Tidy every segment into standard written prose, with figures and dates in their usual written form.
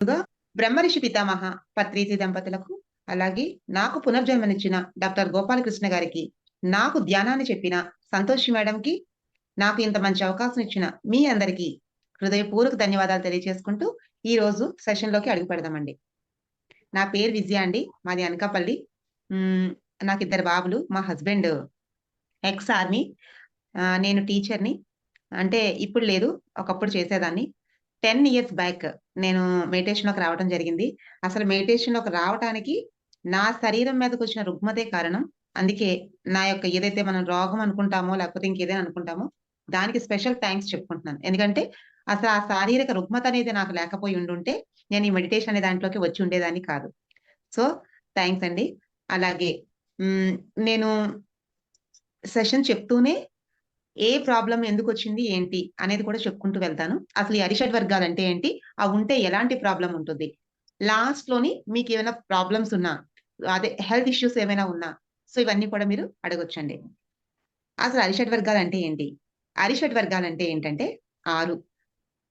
ముందుగా బ్రహ్మర్షి పితామహ పత్రిజీ దంపతులకు, అలాగే నాకు పునర్జన్మనిచ్చిన డాక్టర్ గోపాలకృష్ణ గారికి, నాకు ధ్యానాన్ని చెప్పిన సంతోషి మేడంకి, నాకు ఇంత మంచి అవకాశం ఇచ్చిన మీ అందరికీ హృదయపూర్వక ధన్యవాదాలు తెలియజేసుకుంటూ ఈ రోజు సెషన్‌లోకి అడుగు పెడదామండి. నా పేరు విజయ అండి. మాది అనకాపల్లి. హ్మ్. నాకు ఇద్దరు బాబులు. మా హస్బెండ్ ఎక్స్ ఆర్మీ. నేను టీచర్‌ని. అంటే ఇప్పుడు లేదు. ఒకప్పుడు చేసేదాన్ని. 10 ఇయర్స్ బ్యాక్ నేను మెడిటేషన్‌లోకి రావటం జరిగింది. అసలు మెడిటేషన్‌లోకి రావటానికి నా శరీరం మీదకొచ్చిన రుగ్మతే కారణం. అందుకే నా యొక్క ఏదైతే మనం రోగం అనుకుంటామో, లేకపోతే ఇంకేదైనా అనుకుంటామో, దానికి స్పెషల్ థాంక్స్ చెప్పుకుంటున్నాను. ఎందుకంటే అసలు ఆ శారీరక రుగ్మత అనేది నాకు లేకపోయి ఉండుంటే, నేను ఈ మెడిటేషన్ అనే దాంట్లోకి వచ్చి ఉండేదాన్ని కాదు. సో, థాంక్స్ అండి. అలాగే హ్మ్. నేను సెషన్ చెప్తూనే ఏ ప్రాబ్లమ్ ఎందుకొచ్చింది, ఏంటి అనేది కూడా చెప్పుకుంటూ వెళ్తాను. అసలు ఈ అరిషడ్ వర్గాలంటే ఏంటి? ఉంటే ఎలాంటి ప్రాబ్లమ్ ఉంటుంది? లాస్ట్‌లోని మీకేమైనా ప్రాబ్లమ్స్ ఉన్నా, అదే హెల్త్ ఇష్యూస్ ఏమైనా ఉన్నా, సో, ఇవన్నీ కూడా మీరు అడగొచ్చండి. అసలు అరిషడ్ వర్గాలంటే ఏంటి? అరిషడ్ వర్గాలంటే ఏంటంటే 6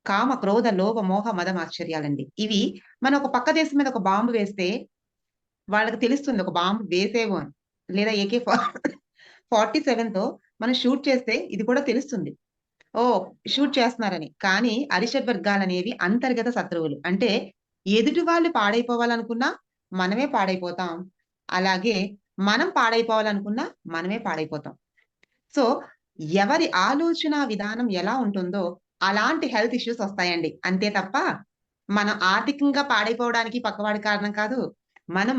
కామ, క్రోధ, లోభ, మోహ, మదం, ఆశ్చర్యాలండి. ఇవి మనం ఒక పక్క దేశం మీద ఒక బాంబ్ వేస్తే వాళ్ళకి తెలుస్తుంది ఒక బాంబ్ వేసేవు అని. లేదా AK-47తో మనం షూట్ చేస్తే ఇది కూడా తెలుస్తుంది. ఓహ్! షూట్ చేస్తున్నారని. కానీ అరిషడ్ వర్గాలనేవి అంతర్గత శత్రువులు. అంటే ఎదుటి వాళ్ళు పాడైపోవాలనుకున్నా మనమే పాడైపోతాం. అలాగే మనం పాడైపోవాలనుకున్నా మనమే పాడైపోతాం. సో, ఎవరి ఆలోచన విధానం ఎలా ఉంటుందో అలాంటి హెల్త్ ఇష్యూస్ వస్తాయండి. అంతే తప్ప మనం ఆర్థికంగా పాడైపోవడానికి పక్కవాడు కారణం కాదు. మనం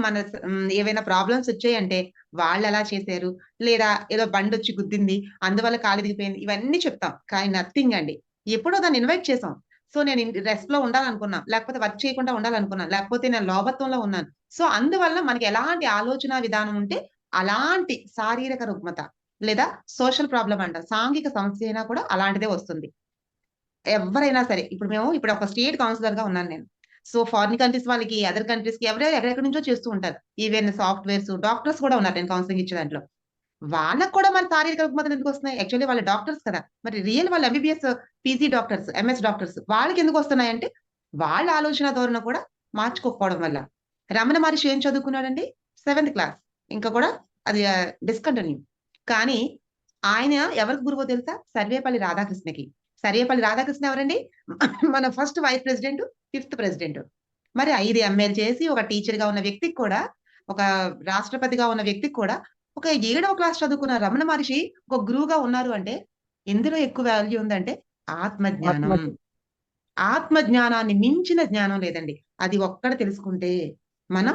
ఏవైనా ప్రాబ్లమ్స్ వచ్చాయంటే వాళ్ళెలా చేశారు? లేదా ఏదో బండొచ్చి గుద్దింది. అందువల్ల కాలిరిగిపోయింది. ఇవన్నీ చెప్తాం. కానీ నథింగ్ అండి. ఎప్పుడో దాన్ని ఇన్వైట్ చేసాం. సో, నేను రెస్ట్‌లో ఉండాలనుకున్నా. లేకపోతే వర్క్ చేయకుండా ఉండాలనుకున్నాను. లేకపోతే నేను లోభత్వంలో ఉన్నాను. సో, అందువల్ల మనకి ఎలాంటి ఆలోచన విధానం ఉంటే అలాంటి శారీరక రుగ్మత లేదా సోషల్ ప్రాబ్లమ్ అంటారు. సాంఘిక సమస్య అయినా కూడా అలాంటిదే వస్తుంది. ఎవ్వరైనా సరే. ఇప్పుడు ఒక స్టేట్ కౌన్సిలర్‌గా ఉన్నాను నేను. సో, ఫారిన్ కంట్రీస్ వాళ్ళకి, అదర్ కంట్రీస్‌కి ఎక్కడెక్కడి నుంచో చేస్తూ ఉంటారు. ఈవెన్ సాఫ్ట్‌వేర్స్, డాక్టర్స్ కూడా ఉన్నారు నేను కౌన్సెలింగ్ ఇచ్చే దాంట్లో. వాళ్ళకి కూడా మరి శారీరక రుగ్మతలు ఎందుకొస్తున్నాయి? యాక్చువల్లీ వాళ్ళు డాక్టర్స్ కదా! మరి వాళ్ళు MBBS, PG doctors, MS doctors వాళ్ళకెందుకొస్తున్నాయంటే, వాళ్ళ ఆలోచన ధోరణి కూడా మార్చుకోకపోవడం వల్ల. రమణ మహర్షి ఏం చదువుకున్నాడండి? Seventh class. ఇంకా కూడా అది డిస్కంటిన్యూ. కానీ ఆయన ఎవరికి గురువో తెలుసా? సర్వేపల్లి రాధాకృష్ణకి. సర్వేపల్లి రాధాకృష్ణ ఎవరండి? మన first vice president, fifth president. మరి 5 ఎంఏలు చేసి ఒక టీచర్‌గా ఉన్న వ్యక్తికి కూడా, ఒక రాష్ట్రపతిగా ఉన్న వ్యక్తికి కూడా ఒక ఏడవ క్లాస్ చదువుకున్న రమణ మహర్షి ఒక గురువుగా ఉన్నారు అంటే, ఎందులో ఎక్కువ వాల్యూ ఉందంటే ఆత్మజ్ఞానం. ఆత్మహత్య. ఆత్మజ్ఞానాన్ని మించిన జ్ఞానం లేదండి. అది ఒక్కటి తెలుసుకుంటే మనం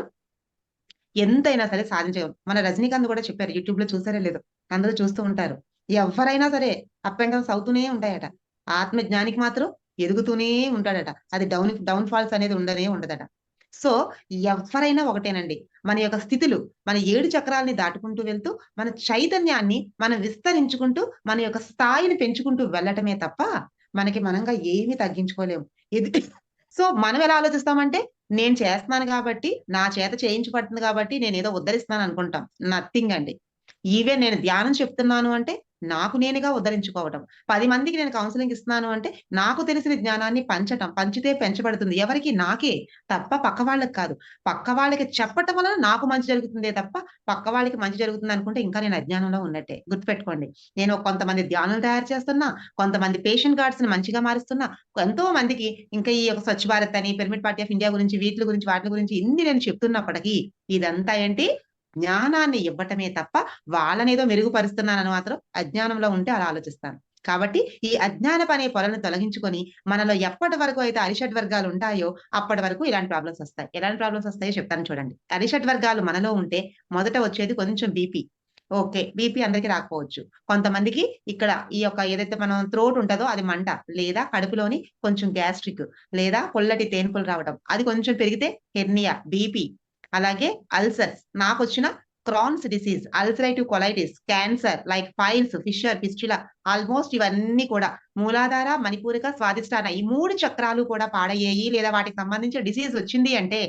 ఎంతైనా సరే సాధించగలం. మన 'రజనీకాంత్' గూడా చెప్పారు. యూట్యూబ్‌లో చూసారో లేదో! అందరూ చూస్తూ ఉంటారు. ఎవ్వరైనా సరే అప్ అండ్ డౌన్స్ అవుతూనే ఉంటాయట. ఆత్మజ్ఞానికి మాత్రం ఎదుగుతూనే ఉంటాడట. అది డౌన్ ఫాల్స్ అనేది ఉండనే ఉండదట. సో, ఎవ్వరైనా ఒకటేనండి. మన యొక్క స్థితులు, మన 7 చక్రాల్ని దాటుకుంటూ వెళ్తూ, మన చైతన్యాన్ని మనం విస్తరించుకుంటూ, మన యొక్క స్థాయిని పెంచుకుంటూ వెళ్ళటమే తప్ప, మనకి మనంగా ఏమి తగ్గించుకోలేము. ఎదు సో, మనం ఎలా ఆలోచిస్తామంటే నేను చేస్తున్నాను గాబట్టి, నా చేత చేయించబడుతుంది గాబట్టి, నేనేదో ఉద్ధరిస్తున్నాను అనుకుంటాం. నథింగ్ అండి. ఈవెన్ నేను ధ్యానం చెప్తున్నాను అంటే, నాకు నేనుగా ఉద్ధరించుకోవటం. 10 మందికి నేను కౌన్సెలింగ్ ఇస్తున్నాను అంటే, నాకు తెలిసిన జ్ఞానాన్ని పంచటం. పంచితే పెంచబడుతుంది. ఎవరికి? నాకే. తప్ప పక్క వాళ్ళకి కాదు. పక్క వాళ్ళకి చెప్పటం వలన నాకు మంచి జరుగుతుందే తప్ప, పక్క వాళ్ళకి మంచి జరుగుతుందనుకుంటే ఇంకా నేను అజ్ఞానంలో ఉన్నట్టే. గుర్తుపెట్టుకోండి. నేను కొంతమంది ధ్యానులు తయారు చేస్తున్నా, కొంతమంది పేషెంట్ గార్డ్స్‌ని మంచిగా మారుస్తున్నా, ఎంతో మందికి ఇంకా ఈ యొక్క స్వచ్ఛ భారత్ అని, పిరమిడ్ పార్టీ ఆఫ్ ఇండియా గురించి, వీట్లి గురించి, వాట్లి గురించి ఇన్ని నేను చెప్తున్నప్పటికి, ఇదంతా ఏంటి? జ్ఞానాన్ని ఇవ్వటమే తప్ప, వాళ్ళనేదో మెరుగుపరుస్తున్నానని మాత్రం అజ్ఞానంలో ఉంటే అలా ఆలోచిస్తాను. కాబట్టి ఈ అజ్ఞానపనే పొరలను తొలగించుకొని, మనలో ఎప్పటి వరకు అయితే అరిషడ్ వర్గాలుంటాయో, అప్పటి వరకు ఇలాంటి ప్రాబ్లమ్స్ ఒస్తాయి. ఎలాంటి ప్రాబ్లమ్స్ ఒస్తాయో చెప్తాను చూడండి. అరిషడ్ వర్గాలు మనలో ఉంటే మొదట వచ్చేది కొంచెం బీపీ. ఓకే. బీపీ అందరికి రాకపోవచ్చు. కొంతమందికి ఇక్కడ ఈ యొక్క ఏదైతే మనం థ్రోట్ ఉంటదో అది మంట, లేదా కడుపులోని కొంచెం గ్యాస్ట్రిక్, లేదా పొల్లటి తేన్పులు రావడం. అది కొంచెం పెరిగితే హెర్నియా, బీపీ, అలాగే అల్సర్స్. నాకొచ్చిన Crohn's disease, ulcerative colitis, cancer like piles, fissure, fistula almost ఇవన్నీ కూడా మూలాధార, మణిపూరక, స్వాదిష్టాన ఈ 3 చక్రాలు కూడా పాడయ్యాయి లేదా వాటికి సంబంధించిన డిసీజ్ వచ్చింది అంటే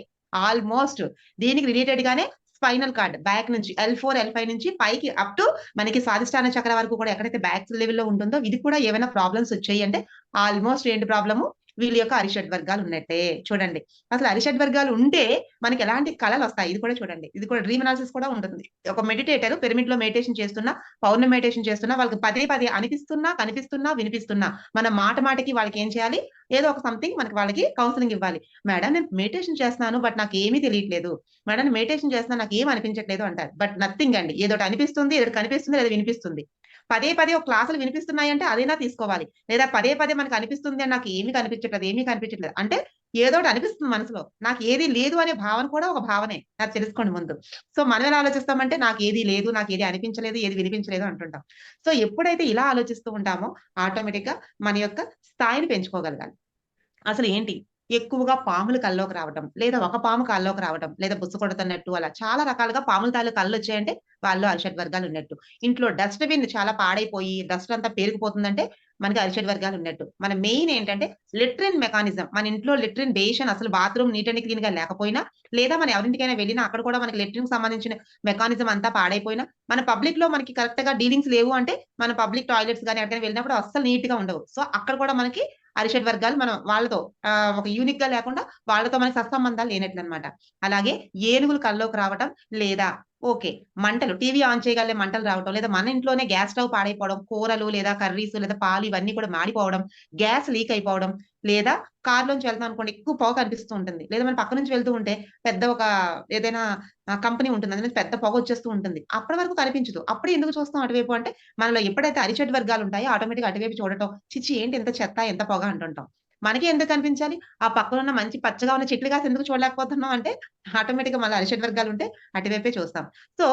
ఆల్‌మోస్ట్ దీనికి రిలేటెడ్ గానే స్పైనల్ కార్డ్ బ్యాక్ నుంచి L4, L5 నుంచి పైకి అప్ టు మనకి స్వాదిష్టాన చక్రం వరకు కూడా ఎక్కడైతే బ్యాక్ లెవెల్‌లో ఉంటుందో ఇది కూడా ఏవైనా ప్రాబ్లమ్స్ వచ్చాయి అంటే ఆల్‌మోస్ట్ ఏంటి ప్రాబ్లము? వీళ్ళ యొక్క అరిషడ్ వర్గాలు ఉన్నట్టే. చూడండి, అసలు అరిషడ్ వర్గాలు ఉంటే మనకి ఎలాంటి కళలు వస్తాయి, ఇది కూడా చూడండి. ఇది కూడా డ్రీమ్ అనాలిసిస్ కూడా ఉంటుంది. ఒక మెడిటేటర్ పిరమిడ్ లో మెడిటేషన్ చేస్తున్నా, పౌర్ణమి మెడిటేషన్ చేస్తున్నా, వాళ్ళకి పదే పదే అనిపిస్తున్నా, కనిపిస్తున్నా, వినిపిస్తున్నా, మన మాట మాటకి వాళ్ళకి ఏం చేయాలి, ఏదో ఒక సంథింగ్ మనకి వాళ్ళకి కౌన్సిలింగ్ ఇవ్వాలి. మేడం నేను మెడిటేషన్ చేస్తున్నాను బట్ నాకు ఏమీ తెలియట్లేదు, మేడం మెడిటేషన్ చేస్తున్నా నాకు ఏం అనిపించట్లేదు అంటారు. బట్ నథింగ్ అండి, ఏదోటి అనిపిస్తుంది, ఏదోటి కనిపిస్తుంది, ఏదో వినిపిస్తుంది. పదే పదే ఒక క్లాసులు వినిపిస్తున్నాయి అంటే అదైనా తీసుకోవాలి. లేదా పదే పదే మనకు అనిపిస్తుంది అని నాకు ఏమీ కనిపించట్లేదు, ఏమీ కనిపించట్లేదు అంటే ఏదోటి అనిపిస్తుంది మనసులో. నాకు ఏది లేదు అనే భావన కూడా ఒక భావనే, అది తెలుసుకోండి ముందు. సో మనం ఎలా ఆలోచిస్తామంటే నాకు ఏది లేదు, నాకు ఏది అనిపించలేదు, ఏది వినిపించలేదు అంటుంటాం. సో ఎప్పుడైతే ఇలా ఆలోచిస్తూ ఉంటామో ఆటోమేటిక్ గా మన యొక్క స్థాయిని పెంచుకోగలగాలి. అసలు ఏంటి, ఎక్కువగా పాములు కల్లోకి రావటం, లేదా ఒక పాము కల్లోకి రావటం, లేదా బుస కొడుతున్నట్టు, అలా చాలా రకాలుగా పాముల తాలూకు కళ్ళు వచ్చాయంటే వాళ్ళు అరిషడ్ వర్గాలు ఉన్నట్టు. ఇంట్లో డస్ట్‌బిన్ చాలా పాడైపోయి డస్ట్ అంతా పేరుకుపోతుందంటే మనకి అరిషడ్ వర్గాలు ఉన్నట్టు. మన మెయిన్ ఏంటంటే లెట్రిన్ మెకానిజం. మన ఇంట్లో లెట్రిన్ బేషన్ అసలు బాత్రూమ్ నీట్ అండ్ క్లీన్‌గా లేకపోయినా, లేదా మనం ఎవరింటికైనా వెళ్ళినా అక్కడ కూడా మనకి లెట్రిన్‌కి సంబంధించిన మెకానిజం అంతా పాడైపోయినా, మన పబ్లిక్‌లో మనకి కరెక్ట్‌గా డీలింగ్స్ లేవు అంటే, మన పబ్లిక్ టాయిలెట్స్ గాని ఎక్కడికైనా వెళ్ళినప్పుడు అస్సలు నీట్‌గా ఉండవు. సో అక్కడ కూడా మనకి అరిషడ్ వర్గాలు మనం వాళ్ళతో ఒక యూనిక్ గా లేకుండా వాళ్ళతో మనకి సత్సంబంధాలు లేనట్లనమాట. అలాగే ఏనుగులు కల్లోకి రావటం, లేదా ఓకే, మంటలు టీవీ ఆన్ చేయగానే మంటలు రావటం, లేదా మన ఇంట్లోనే గ్యాస్ స్టవ్ పాడైపోవడం, కూరలు లేదా కర్రీస్ లేదా పాలు ఇవన్నీ కూడా మాడిపోవడం, గ్యాస్ లీక్ అయిపోవడం, లేదా కార్‌లోంచి వెళ్తున్నాం అనుకోండి ఎక్కువ పొగ కనిపిస్తూ ఉంటుంది. లేదా మనం పక్క నుంచి వెళ్తూ ఉంటే పెద్ద ఒక ఏదైనా కంపెనీ ఉంటుంది. అందులో నుంచి పెద్ద పొగొచ్చేస్తూ ఉంటుంది. అప్పటి వరకు కనిపించదు. అప్పుడే ఎందుకు చూస్తాం అటువైపు అంటే, మనలో ఎప్పుడైతే అరిషడ్ వర్గాలుంటాయో ఆటోమేటిక్‌గా అటువైపు చూడటం, ఛీ! ఏంటి ఇంత చెత్త, ఎంత పొగ అంటుంటాం. మనకే ఎందుకు కనిపించాలి? ఆ పక్కనున్న మంచి పచ్చగా ఉన్న చెట్లు కాసి ఎందుకు చూడలేకపోతున్నాం అంటే, ఆటోమేటిక్‌గా మళ్ళా అరిషడ్ వర్గాలుంటే అటువైపే చూస్తాం. సో,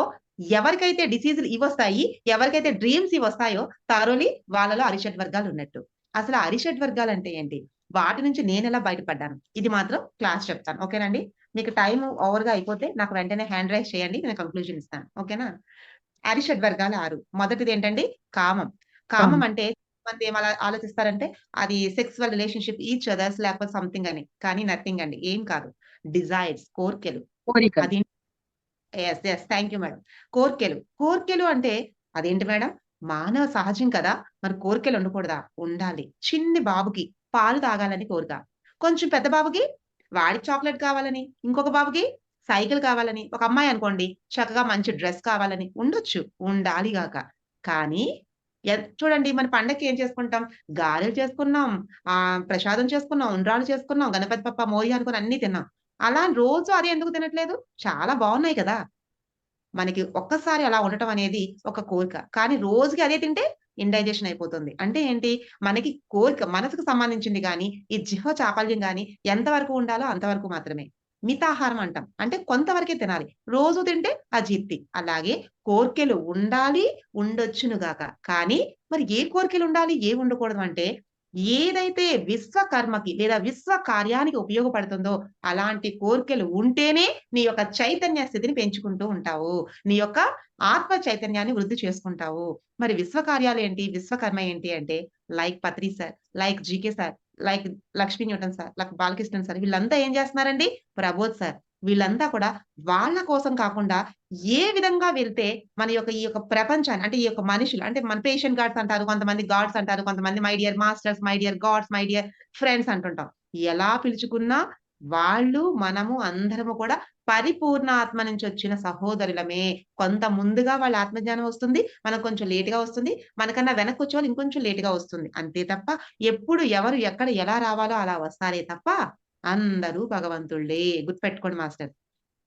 ఎవరికైతే డిసీజులు ఇవొస్తాయి, ఎవరికైతే డ్రీమ్స్ ఇవొస్తాయో థారోలీ వాళ్ళలో అరిషడ్ వర్గాలున్నట్టు. అసలు అరిషడ్ వర్గాలంటే ఏంటి? వాటి నుంచి నేనెలా బయటపడ్డాను? ఇది మాత్రం క్లాస్ చెప్తాను. ఓకేనండి? మీకు టైము ఓవర్‌గా అయిపోతే నాకు వెంటనే హ్యాండ్ రైజ్ చేయండి. నేను కంక్లూజన్ ఇస్తాను. ఓకేనా? అరిషడ్ వర్గాలు 6. మొదటిదేంటండి కామం. కామం అవును. అంటే కొంతమంది ఏం ఆలోచిస్తారంటే అది సెక్సువల్ రిలేషన్‌షిప్ ఈచ్ అదర్స్ లేకపోతే సంథింగ్ అని. కానీ నథింగ్ అండి. ఏం కాదు. డిజైర్స్ కోర్కెలు. కోరికలు. అది yes. Yes. Thank you madam. కోర్కెలు. కోర్కెలు అంటే అదేంటి మేడం? మానవ సహజం కదా! మరి కోరికలు ఉండకూడదా? ఉండాలి. చిన్ని బాబుకి పాలు తాగాలని కోరిక. కొంచెం పెద్ద బాబుకి వాడికి చాక్లేట్ కావాలని, ఇంకొక బాబుకి సైకిల్ కావాలని, ఒక అమ్మాయి అనుకోండి చక్కగా మంచి డ్రెస్ కావాలని ఉండొచ్చు. ఉండాలి గాక. కానీ చూడండి మన పండక్కి ఏం చేసుకుంటాం? గారెలు చేసుకున్నాం, ప్రసాదం చేసుకున్నాం, ఉండ్రాళ్ళు చేసుకున్నాం, గణపతి బప్ప మోరియా అనుకోని అన్నీ తిన్నాం. అలా రోజు అదే ఎందుకు తినట్లేదు? చాలా బావున్నాయి కదా! మనకి ఒక్కసారి అలా ఉండటం అనేది ఒక కోరిక. కానీ రోజుకి అదే తింటే ఇండైజెషన్ అయిపోతుంది. అంటే ఏంటి? మనకి కోరిక మనసుకు సంబంధించింది గాని, ఈ జిహ్వ చాపల్యం గాని ఎంతవరకు ఉండాలో అంతవరకు మాత్రమే. మితాహారం అంటాం. అంటే కొంతవరకే తినాలి. రోజు తింటే అజీర్తి. అలాగే కోర్కెలు ఉండాలి, ఉండొచ్చును గాక. కానీ మరి ఏ కోరికలుండాలి? ఏవి ఉండకూడదు అంటే ఏదైతే విశ్వకర్మకి లేదా విశ్వ కార్యానికి ఉపయోగపడుతుందో అలాంటి కోర్కెలు ఉంటేనే నీ యొక్క చైతన్య స్థితిని పెంచుకుంటూ ఉంటావు. నీ యొక్క ఆత్మ చైతన్యాన్ని వృద్ధి చేసుకుంటావు. మరి విశ్వ కార్యాలేంటి? విశ్వకర్మ ఏంటి అంటే like Patri sir, like GK sir, like Lakshmi Newton sir, like Balakrishnan sir వీళ్ళంతా ఏం చేస్తున్నారండి? ప్రబోధ్ సార్ వీళ్ళంతా కూడా వాళ్ళ కోసం కాకుండా ఏ విధంగా వెళ్తే మన యొక్క ఈ యొక్క ప్రపంచాన్ని అంటే ఈ యొక్క మనుషులు అంటే మన పేషెంట్ గాడ్స్ అంటారు. కొంతమంది గాడ్స్ అంటారు. కొంతమంది my dear masters, my dear God's, my dear friends అంటుంటాం. ఎలా పిలుచుకున్నా వాళ్ళు, మనము అందరము కూడా పరిపూర్ణ ఆత్మ నుంచొచ్చిన సహోదరులమే. కొంత ముందుగా వాళ్ళ ఆత్మజ్ఞానం వస్తుంది. మనకు కొంచెం లేట్‌గా వస్తుంది. మనకన్నా వెనకొచ్చేవాళ్ళు ఇంకొంచెం లేట్‌గా వస్తుంది. అంతే తప్ప ఎప్పుడు ఎవరు ఎక్కడ ఎలా రావాలో అలా వస్తారే తప్ప అందరూ భగవంతుళ్ళే. గుర్తుపెట్టుకోండి మాస్టర్.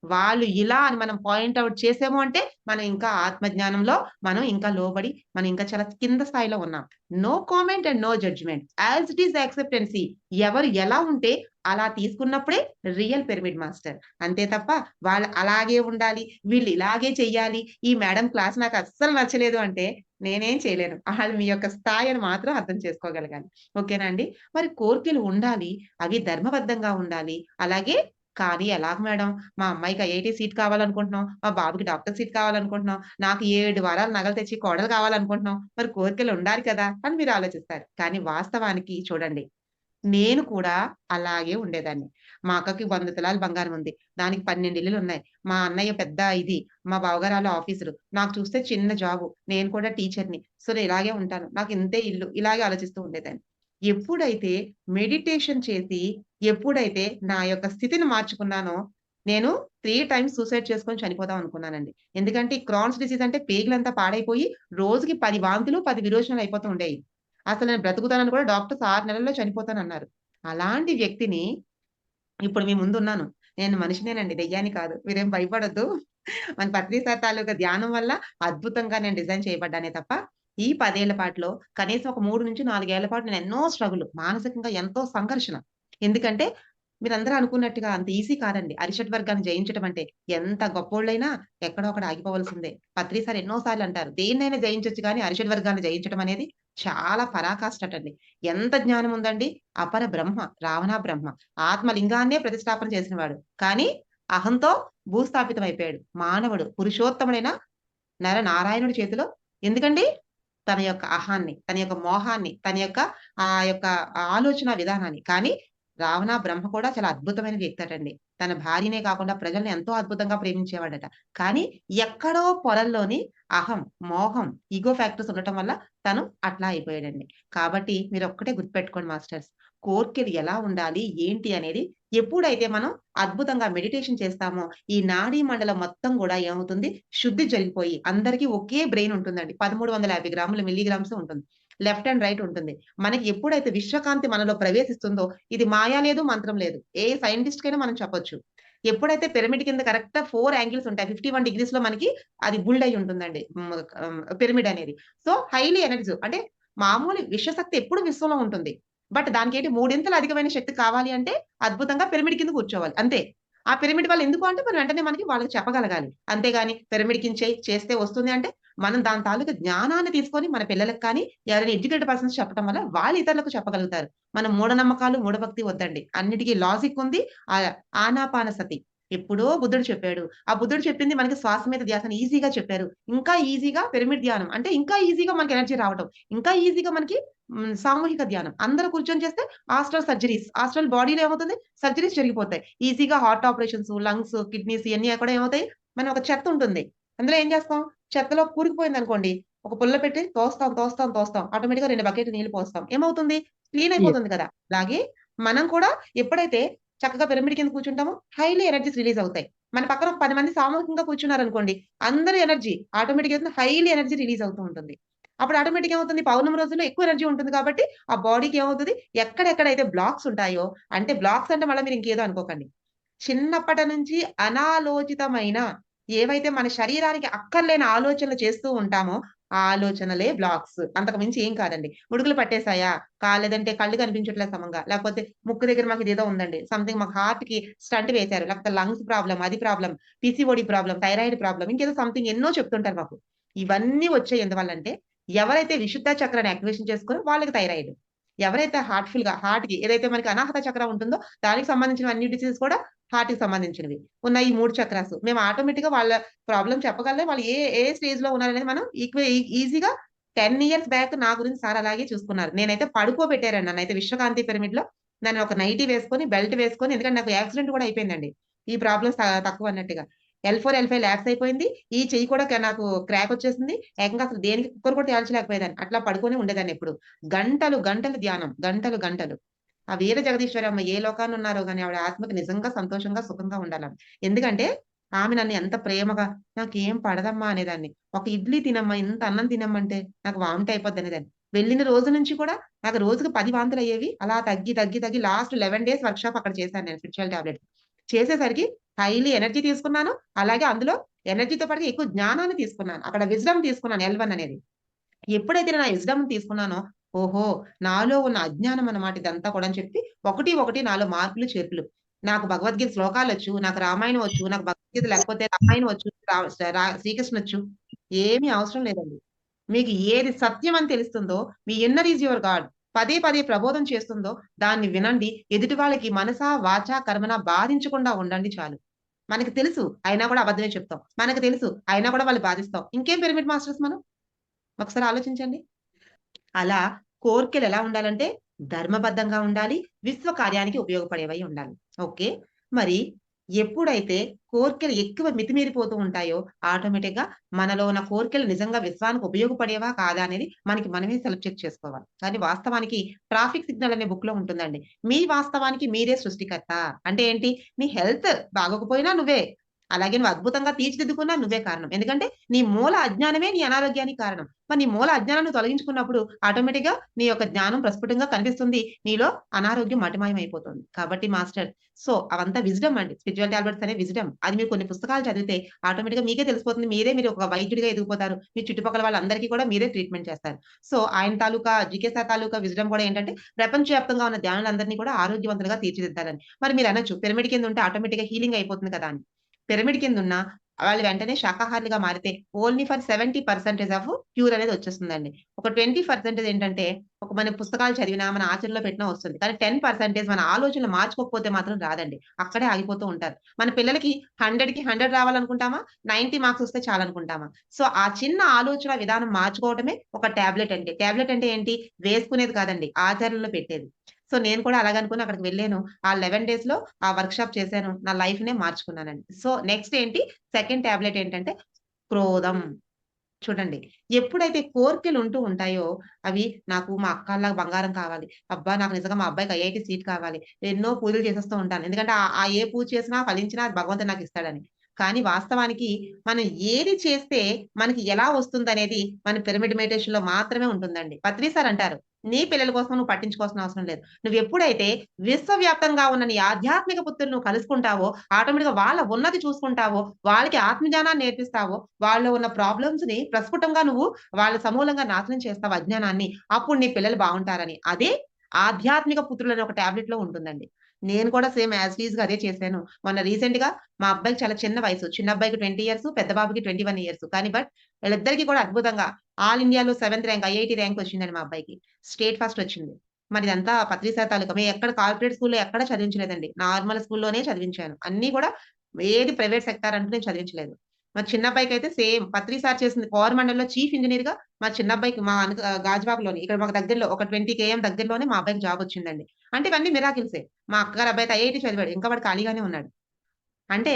వాళ్ళు ఇలా అని మనం పాయింట్ ఔట్ చేసాము అంటే, మనం ఇంకా ఆత్మజ్ఞానంలో మనం ఇంకా లోబడి, మనం ఇంకా చాలా కింద స్థాయిలో ఉన్నాం. No comment and no judgement. As it is accept and see. ఎవరు ఎలా ఉంటే అలా తీసుకున్నప్పుడే రియల్ పిరమిడ్ మాస్టర్. అంతే తప్ప వాళ్ళు అలాగే ఉండాలి, వీళ్ళు ఇలాగే చెయ్యాలి, ఈ మేడం క్లాస్ నాకు అస్సలు నచ్చలేదు అంటే నేనేం చేయలేను. ఆళ్ళు మీ యొక్క స్థాయిని మాత్రం అర్థం చేసుకోగలగాలి. ఓకేనా అండి? మరి కోర్కెలు ఉండాలి. అవి ధర్మబద్ధంగా ఉండాలి. అలాగే కానీ ఎలాగ మేడం? మా అమ్మాయికి ఐఐటీ సీట్ కావాలనుకుంటున్నాం. మా బాబుకి డాక్టర్ సీట్ కావాలనుకుంటున్నాం. నాకు 7 వారాలు నగలు తెచ్చి కోడలు కావాలనుకుంటున్నాం. మరి కోరికలు ఉండాలి కదా! అని మీరు ఆలోచిస్తారు. కానీ వాస్తవానికి చూడండి, నేను కూడా అలాగే ఉండేదాన్ని. మా అక్కకి 100 తులాలు బంగారం ఉంది. దానికి 12 ఇల్లులున్నాయి. మా అన్నయ్య పెద్ద ఇది. మా బావగారు ఆళ్ళు ఆఫీసరు. నాకు చూస్తే చిన్న జాబు. నేను కూడా టీచర్‌ని. సో, నేను ఇలాగే ఉంటాను. నాకు ఇంతే ఇల్లు. ఇలాగే ఆలోచిస్తూ ఉండేదాన్ని. ఎప్పుడైతే మెడిటేషన్ చేసి, ఎప్పుడైతే నా యొక్క స్థితిని మార్చుకున్నానో, నేను 3 టైమ్స్ సూసైడ్ చేసుకొని చనిపోదాం అనుకున్నానండి. ఎందుకంటే ఈ క్రాన్స్ డిసీజ్ అంటే పేగులంతా పాడైపోయి రోజుకి 10 వాంతులు, 10 విరోచనాలు అయిపోతూ ఉండేయి. అసలు నేను బ్రతుకుతానని కూడా డాక్టర్స్ 6 నెలల్లో చనిపోతానన్నారు. అలాంటి వ్యక్తిని ఇప్పుడు మీ ముందున్నాను. నేను మనిషినేనండి, దెయ్యాన్ని కాదు. మీరేం భయపడొద్దు. మన పత్రి సార్ తాలూకా ధ్యానం వల్ల అద్భుతంగా నేను డిజైన్ చేయబడ్డానే తప్ప, ఈ 10 ఏళ్ల పాటులో కనీసం ఒక 3-4 ఏళ్ల పాటు నేను ఎన్నో స్ట్రగుల్, మానసికంగా ఎంతో సంఘర్షణ. ఎందుకంటే మీరందరూ అనుకున్నట్టుగా అంత ఈజీ కాదండి. అరిషడ్ వర్గాన్ని జయించటం అంటే. ఎంత గొప్పోళ్ళైనా ఎక్కడో అక్కడ ఆగిపోవాల్సిందే. పత్రి సార్ ఎన్నో సార్లు అంటారు. దేన్నైనా జయించొచ్చు గానీ అరిషడ్ వర్గాన్ని జయించటం అనేది చాలా పరాకాష్ఠటండి. ఎంత జ్ఞానం ఉందండి. అపర బ్రహ్మ, రావణ బ్రహ్మ. ఆత్మలింగాన్నే ప్రతిష్ఠాపన చేసినవాడు. కానీ అహంతో భూస్థాపితమైపోయాడు. మానవుడు పురుషోత్తముడైన నరనారాయణుడి చేతిలో ఎందుకండి? తన యొక్క అహాన్ని, తన యొక్క మోహాన్ని, తన యొక్క ఆ యొక్క ఆలోచన విధానాన్ని. కానీ రావణ బ్రహ్మ కూడా చాలా అద్భుతమైన వ్యక్తటండి. తన భార్యనే కాకుండా ప్రజల్ని ఎంతో అద్భుతంగా ప్రేమించేవాడట. కానీ ఎక్కడో పొరల్లోని అహం, మోహం, ఇగో ఫ్యాక్టర్స్ ఉండటం వల్ల తను అట్లా అయిపోయాడండి. కాబట్టి మీరొక్కటే గుర్తుపెట్టుకోండి మాస్టర్స్. కోర్కెలు ఎలా ఉండాలి, ఏంటి అనేది ఎప్పుడైతే మనం అద్భుతంగా మెడిటేషన్ చేస్తామో, ఈ నాడీ మండలం మొత్తం గూడా ఏమవుతుంది, శుద్ధి జరిగిపోయి అందరికీ ఒకే బ్రెయిన్ ఉంటుందండి. 1350 గ్రాముల మిల్లీగ్రామ్స్ ఉంటుంది. లెఫ్ట్ అండ్ రైట్ ఉంటుంది. మనకి ఎప్పుడైతే విశ్వకాంతి మనలో ప్రవేశిస్తుందో, ఇది మాయ లేదు, మంత్రం లేదు. ఏ సైంటిస్ట్‌కైనా మనం చెప్పొచ్చు. ఎప్పుడైతే పిరమిడ్ కింద కరెక్ట్‌గా 4 యాంగిల్స్ ఉంటాయి. 51 డిగ్రీస్‌లో మనకి అది బుల్డ్ అయ్యి ఉంటుందండి. పిరమిడ్ అనేది. సో, హైలీ ఎనర్జీ అంటే మామూలు విశ్వశక్తి ఎప్పుడు విశ్వంలో ఉంటుంది. బట్ దానికేంటి మూడింతలు అధికమైన శక్తి కావాలి అంటే అద్భుతంగా పిరమిడ్ కింద కూర్చోవాలి. అంతే. ఆ పిరమిడ్ వాళ్ళు ఎందుకు అంటే మనం వెంటనే మనకి వాళ్ళకి చెప్పగలగాలి. అంతేగాని పిరమిడ్ కింద చేస్తే వస్తుంది అంటే మనం దాని తాలూకా జ్ఞానాన్ని తీసుకొని మన పిల్లలకి కానీ, ఎవరైనా ఎడ్యుకేటెడ్ పర్సన్స్ చెప్పడం వల్ల వాళ్ళు ఇతరులకు చెప్పగలుగుతారు. మనం మూఢనమ్మకాలు, మూఢభక్తి వద్దండి. అన్నిటికి లాజిక్ ఉంది. ఆనాపానసతి ఎప్పుడో బుద్ధుడు చెప్పాడు. ఆ బుద్ధుడు చెప్పింది మనకి శ్వాస మీద ధ్యాసని ఈజీగా చెప్పారు. ఇంకా ఈజీగా పిరమిడ్ ధ్యానం అంటే ఇంకా ఈజీగా మనకి ఎనర్జీ రావటం. ఇంకా ఈజీగా మనకి సామూహిక ధ్యానం. అందరూ కూర్చొని చేస్తే ఆస్ట్రల్ సర్జరీస్. ఆస్ట్రల్ బాడీలో ఏమవుతుంది? సర్జరీస్ జరిగిపోతాయి. ఈజీగా హార్ట్ ఆపరేషన్స్, లంగ్స్, కిడ్నీస్ ఇయన్నీ కూడా ఏమవుతాయి? మనం ఒక చెత్త ఉంటుంది. అందులో ఏం చేస్తాం? చెత్తలో కూరుకుపోయిందనుకోండి, ఒక పుల్ల పెట్టి తోస్తాం, తోస్తాం, తోస్తాం. ఆటోమేటిక్‌గా 2 బకెట్లు నీళ్లు పోస్తాం. ఏమవుతుంది? Clean yes. అయిపోతుంది కదా! అలాగే మనం కూడా ఎప్పుడైతే చక్కగా పిరమిడ్ కింద కూర్చుంటామో హైలీ ఎనర్జీస్ రిలీజ్ అవుతాయి. మన పక్కన ఒక 10 మంది సామూహికంగా కూర్చున్నారనుకోండి, అందరి ఎనర్జీ ఆటోమేటిక్‌గా హైలీ ఎనర్జీ రిలీజ్ అవుతూ ఉంటుంది. అప్పుడు ఆటోమేటిక్‌గా ఏమవుతుంది? పౌర్ణమి రోజుల్లో ఎక్కువ ఎనర్జీ ఉంటుంది కాబట్టి, ఆ బాడీకి ఏమవుతది? ఎక్కడెక్కడైతే బ్లాక్స్ ఉంటాయో అంటే బ్లాక్స్ అంటే మళ్ళా మీరు ఇంకేదో అనుకోకండి. చిన్నప్పటి నుంచి అనాలోచితమైన ఏవైతే మన శరీరానికి అక్కర్లేని ఆలోచనలు చేస్తూ ఉంటామో, ఆ ఆలోచనలే బ్లాక్స్. అంతకు మించి ఏం కాదండి. ముడుకులు పట్టేసాయా? లేదంటే కళ్ళు కనిపించట్లేదు సమంగా. లేకపోతే ముక్కు దగ్గర మాకిదేదో ఉందండి. సంథింగ్ మాకు హార్ట్‌కి స్టంట్ వేశారు. లేకపోతే లంగ్స్ ప్రాబ్లమ్, అది problem, PCOD problem, thyroid problem ఇంకేదో సంథింగ్ ఎన్నో చెప్తుంటారు మాకు. ఇవన్నీ వచ్చాయి ఎందువల్లంటే, ఎవరైతే విశుద్ధ చక్రాన్ని యాక్టివేషన్ చేసుకోరో వాళ్ళకి థైరాయిడ్. ఎవరైతే హార్ట్‌కి ఏదైతే మనకి అనాహత చక్రం ఉంటుందో దానికి సంబంధించిన అన్ని డిసీజెస్ కూడా హార్ట్‌కి సంబంధించినవి. ఉన్నాయి ఈ 3 చక్రాసు. మేము ఆటోమేటిక్‌గా వాళ్ళ ప్రాబ్లమ్ చెప్పగలం. వాళ్ళు ఏ ఏ స్టేజ్‌లో ఉన్నారనేది మనం ఈజీగా 10 ఇయర్స్ బ్యాక్ నా గురించి సార్ అలాగే చూసుకున్నారు. నేనైతే పడుకోబెట్టారండి నన్నైతే విశ్వకాంతి పిరమిడ్‌లో. నన్ను ఒక నైటీ వేసుకొని, బెల్ట్ వేసుకొని ఎందుకంటే నాకు యాక్సిడెంట్ కూడా అయిపోయిందండి. ఈ ప్రాబ్లమ్స్ తక్కువ అన్నట్టుగా. L4, L5 ల్యాప్స్ అయిపోయింది. ఈ చెయ్యి కూడా నాకు క్రాక్ వచ్చేసింది. ఏకంగా అసలు దేనికి కుక్కర్ కూడా తేల్చలేకపోయేదాన్ని. అట్లా పడుకొని ఉండేదాన్నెప్పుడు. గంటలు, గంటలు ధ్యానం. గంటలు, గంటలు. ఆ వీర జగదీశ్వరమ్మ ఏ లోకాన ఉన్నారో గాని ఆవిడ ఆత్మకి నిజంగా సంతోషంగా, సుఖంగా ఉండాలని. ఎందుకంటే ఆమె నన్ను ఎంత ప్రేమగా "నాకేం పడదమ్మా" అనేదాన్ని. "ఒక ఇడ్లీ తినమ్మా, ఇంత అన్నం తినమ్మంటే నాకు వామిట్ అయిపోద్ది" అనేదాన్ని. వెళ్ళిన రోజు నుంచి కూడా నాకు రోజుకి 10 వాంతులయ్యేవి. అలా తగ్గి, తగ్గి, తగ్గి లాస్ట్ 11 డేస్ వర్క్‌షాప్ అక్కడ చేశాను నేను స్పిరిచువల్ టాబ్లెట్స్. చేసేసరికి హైలీ ఎనర్జీ తీసుకున్నాను. అలాగే అందులో ఎనర్జీతో పాటుగా ఎక్కువ జ్ఞానాన్ని తీసుకున్నాను. అక్కడ విజ్డమ్ తీసుకున్నాను L1 అనేది. ఎప్పుడైతే నేను ఆ విజ్డమ్‌ని తీసుకున్నానో, ఓహో! నాలో ఉన్న అజ్ఞానం అన్నమాట ఇదంతా కూడా అని చెప్పి ఒకటి, ఒకటి నాలో మార్పులు, చేర్పులు. నాకు భగవద్గీత శ్లోకాలొచ్చు, నాకు రామాయణం వచ్చు, నాకు భగవద్గీత లేకపోతే రామాయణం వచ్చు, శ్రీకృష్ణ వచ్చు. ఏమీ అవసరం లేదండి. మీకు ఏది సత్యం అని తెలుస్తుందో, మీ ఇన్నర్ ఈజ్ యువర్ గాడ్. పదే పదే ప్రబోధం చేస్తుందో దాన్ని వినండి. ఎదుటి వాళ్ళకి మనసా, వాచా, కర్మణ బాధించకుండా ఉండండి చాలు. మనకి తెలుసు. అయినా కూడా అబద్ధమే చెప్తాం. మనకు తెలుసు. అయినా కూడా వాళ్ళు బాధిస్తాం. ఇంకేం పిరమిడ్ మాస్టర్స్ మనం? ఒకసారి ఆలోచించండి. అలా కోర్కెలెలా ఉండాలంటే ధర్మబద్ధంగా ఉండాలి. విశ్వ కార్యానికి ఉపయోగపడేవై ఉండాలి. ఓకే. మరి ఎప్పుడైతే కోర్కెలు ఎక్కువ మితిమీరిపోతూ ఉంటాయో, ఆటోమేటిక్‌గా మనలో ఉన్న కోర్కెలు నిజంగా విశ్వానికి ఉపయోగపడేవా? కాదా? అనేది మనకి మనమే సెల్ఫ్ చెక్ చేసుకోవాలి. కానీ వాస్తవానికి ట్రాఫిక్ సిగ్నల్ అనే బుక్‌లో ఉంటుందండి. మీ వాస్తవానికి మీరే సృష్టికర్త. అంటే ఏంటి? నీ హెల్త్ బాగోకపోయినా నువ్వే. అలాగే నువ్వు అద్భుతంగా తీర్చిదిద్దుకున్నా నువ్వే కారణం. ఎందుకంటే నీ మూల అజ్ఞానమే నీ అనారోగ్యానికి కారణం. మరి నీ మూల అజ్ఞానాన్ని తొలగించుకున్నప్పుడు ఆటోమేటిక్‌గా నీ యొక్క జ్ఞానం ప్రస్ఫుటంగా కనిపిస్తుంది. నీలో అనారోగ్యం మటుమాయం అయిపోతుంది. కాబట్టి మాస్టర్ సో, అవంతా విజ్డమ్ అండి. స్పిరిచ్యువల్ టాబ్లెట్స్ అనేవి విజ్డమ్. అది మీరు కొన్ని పుస్తకాలు చదివితే ఆటోమేటిక్‌గా మీకే తెలిసిపోతుంది. మీరు ఒక వైద్యుడిగా ఎదిగిపోతారు. మీ చుట్టుపక్కల వాళ్ళందరికీ కూడా మీరే ట్రీట్‌మెంట్ చేస్తారు. సో, ఆయన తాలూకా జీకే సార్ తాలూకా విజ్డమ్ కూడా ఏంటంటే ప్రపంచవ్యాప్తంగా ఉన్న ధ్యానులందరినీ కూడా ఆరోగ్యవంతులుగా తీర్చిదిద్దాలని. మరి మీరనొచ్చు పిరమిడ్ కింద ఉంటే ఆటోమేటిక్‌గా హీలింగ్ అయిపోతుంది కదా! అని. పిరమిడ్ కిందున్న వాళ్ళు వెంటనే శాకాహారులుగా మారితే ఓన్లీ ఫర్ 70% ఆఫ్ క్యూర్ అనేది వచ్చేస్తుందండి. ఒక 20% ఏంటంటే ఒక మన పుస్తకాలు చదివినా, మన ఆచరణలో పెట్టినా వస్తుంది. కానీ 10% మన ఆలోచనలు మార్చుకోకపోతే మాత్రం రాదండి. అక్కడే ఆగిపోతూ ఉంటారు. మన పిల్లలకి 100కి 100 రావాలనుకుంటామా? 90 మార్క్స్ వస్తే చాలనుకుంటామా? సో, ఆ చిన్న ఆలోచన విధానం మార్చుకోవటమే ఒక టాబ్లెట్ అంటే. టాబ్లెట్ అంటే ఏంటి? వేసుకునేది కాదండి. ఆచరణలో పెట్టేది. సో, నేను కూడా అలాగనుకుని అక్కడికి వెళ్ళాను. ఆ 11 డేస్‌లో ఆ వర్క్‌షాప్ చేశాను. నా లైఫ్‌నే మార్చుకున్నానండి. సో, నెక్స్ట్ ఏంటి సెకండ్ టాబ్లెట్ ఏంటంటే క్రోధం. చూడండి. ఎప్పుడైతే కోర్కెలుంటూ ఉంటాయో, అవి నాకు మా అక్కల్లాగా బంగారం కావాలి. అబ్బా! నాకు నిజంగా మా అబ్బాయికి ఐఐటీ సీట్ కావాలి. ఎన్నో పూజలు చేసేస్తూ ఉంటాను. ఎందుకంటే ఆ ఏ పూజ చేసినా ఫలించినా అది భగవంతుడు నాకిస్తాడని. కానీ వాస్తవానికి మనం ఏది చేస్తే మనకి ఎలా వస్తుందనేది మన పిరమిడ్ మెడిటేషన్‌లో మాత్రమే ఉంటుందండి. పత్రి సార్ అంటారు, "నీ పిల్లల కోసం నువ్వు పట్టించుకోవాల్సిన అవసరం లేదు. నువ్వెప్పుడైతే విశ్వవ్యాప్తంగా ఉన్న నీ ఆధ్యాత్మిక పుత్రులు నువ్వు కలుసుకుంటావో, ఆటోమేటిక్‌గా వాళ్ళ ఉన్నతి చూసుకుంటావో, వాళ్ళకి ఆత్మజ్ఞానాన్ని నేర్పిస్తావో, వాళ్ళలో ఉన్న ప్రాబ్లమ్స్‌ని ప్రస్ఫుటంగా నువ్వు వాళ్ళ సమూలంగా నాశనం చేస్తావు అజ్ఞానాన్ని. అప్పుడు నీ పిల్లలు బావుంటారని. అదే ఆధ్యాత్మిక పుత్రులని ఒక టాబ్లెట్‌లో ఉంటుందండి. నేను కూడా సేమ్ యాజ్ ఇట్ ఈస్‌గా అదే చేశాను. మొన్న రీసెంట్‌గా మా అబ్బాయికి చాలా చిన్న వయసు. చిన్న అబ్బాయికి 20 ఇయర్స్, పెద్ద బాబుకి 21 ఇయర్స్. కానీ వీళ్ళిద్దరికీ కూడా అద్భుతంగా ఆల్ ఇండియాలో 7థ్ ర్యాంక్ ఐఐటీ ర్యాంక్ వచ్చిందండి మా అబ్బాయికి. స్టేట్ ఫస్ట్ వచ్చింది. మరి ఇదంతా పత్రి సార్ తాలూకా మేమెక్కడ కార్పొరేట్ స్కూల్‌లో ఎక్కడ చదివించలేదండి. నార్మల్ స్కూల్‌లోనే చదివించాను. అన్నీ కూడా ఏది ప్రైవేట్ సెక్టార్ అంటూ నేను చదివించలేదు. మా చిన్నబ్బాయికైతే సేమ్ పత్రి సార్ చేసింది కోరమండల్‌లో చీఫ్ ఇంజినీర్‌గా మా చిన్నబ్బాయికి మా గాజువాకలోని ఇక్కడ మాకు దగ్గరలో ఒక 20 కేఎం దగ్గరలోనే మా అబ్బాయికి జాబ్ వచ్చిందండి. అంటే ఇవన్నీ మిరాకిల్సే. మా అక్కగారి అబ్బాయి అయితే ఐఐటీ చదివాడు. ఇంకా వాడు ఖాళీగానే ఉన్నాడు. అంటే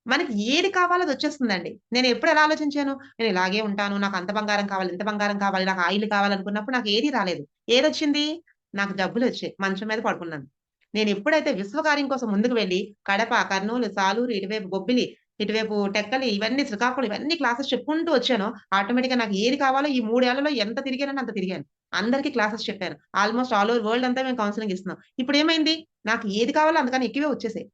మనకి ఏది కావాలో అదొచ్చేస్తుందండి. నేనెప్పుడు ఎలా ఆలోచించాను, నేను ఇలాగే ఉంటాను. నాకు అంత బంగారం కావాలి, ఇంత బంగారం కావాలి, నాకు ఆ ఇల్లు కావాలనుకున్నప్పుడు నాకు ఏది రాలేదు. ఏదొచ్చింది? నాకు జబ్బులొచ్చాయి. మంచం మీద పడుకున్నాను. నేనెప్పుడైతే విశ్వకార్యం కోసం ముందుకు వెళ్లి కడప, కర్నూలు, సాలూరు, ఇటువైపు బొబ్బిలి, ఇటువైపు టెక్కలి ఇవన్నీ శ్రీకాకుళం ఇవన్నీ క్లాసెస్ చెప్పుకుంటూ వచ్చానో ఆటోమేటిక్‌గా నాకు ఏది కావాలో ఈ 3 ఏళ్లలో ఎంత తిరిగానో అంత తిరిగాను. అందరికి క్లాసెస్ చెప్పాను. ఆల్‌మోస్ట్ ఆల్ ఓవర్ వరల్డ్ అంతా మేము కౌన్సెలింగ్ ఇస్తున్నాం. ఇప్పుడేమైంది? నాకు ఏది కావాలో అంతకన్నా ఎక్కువే వచ్చేసాయి.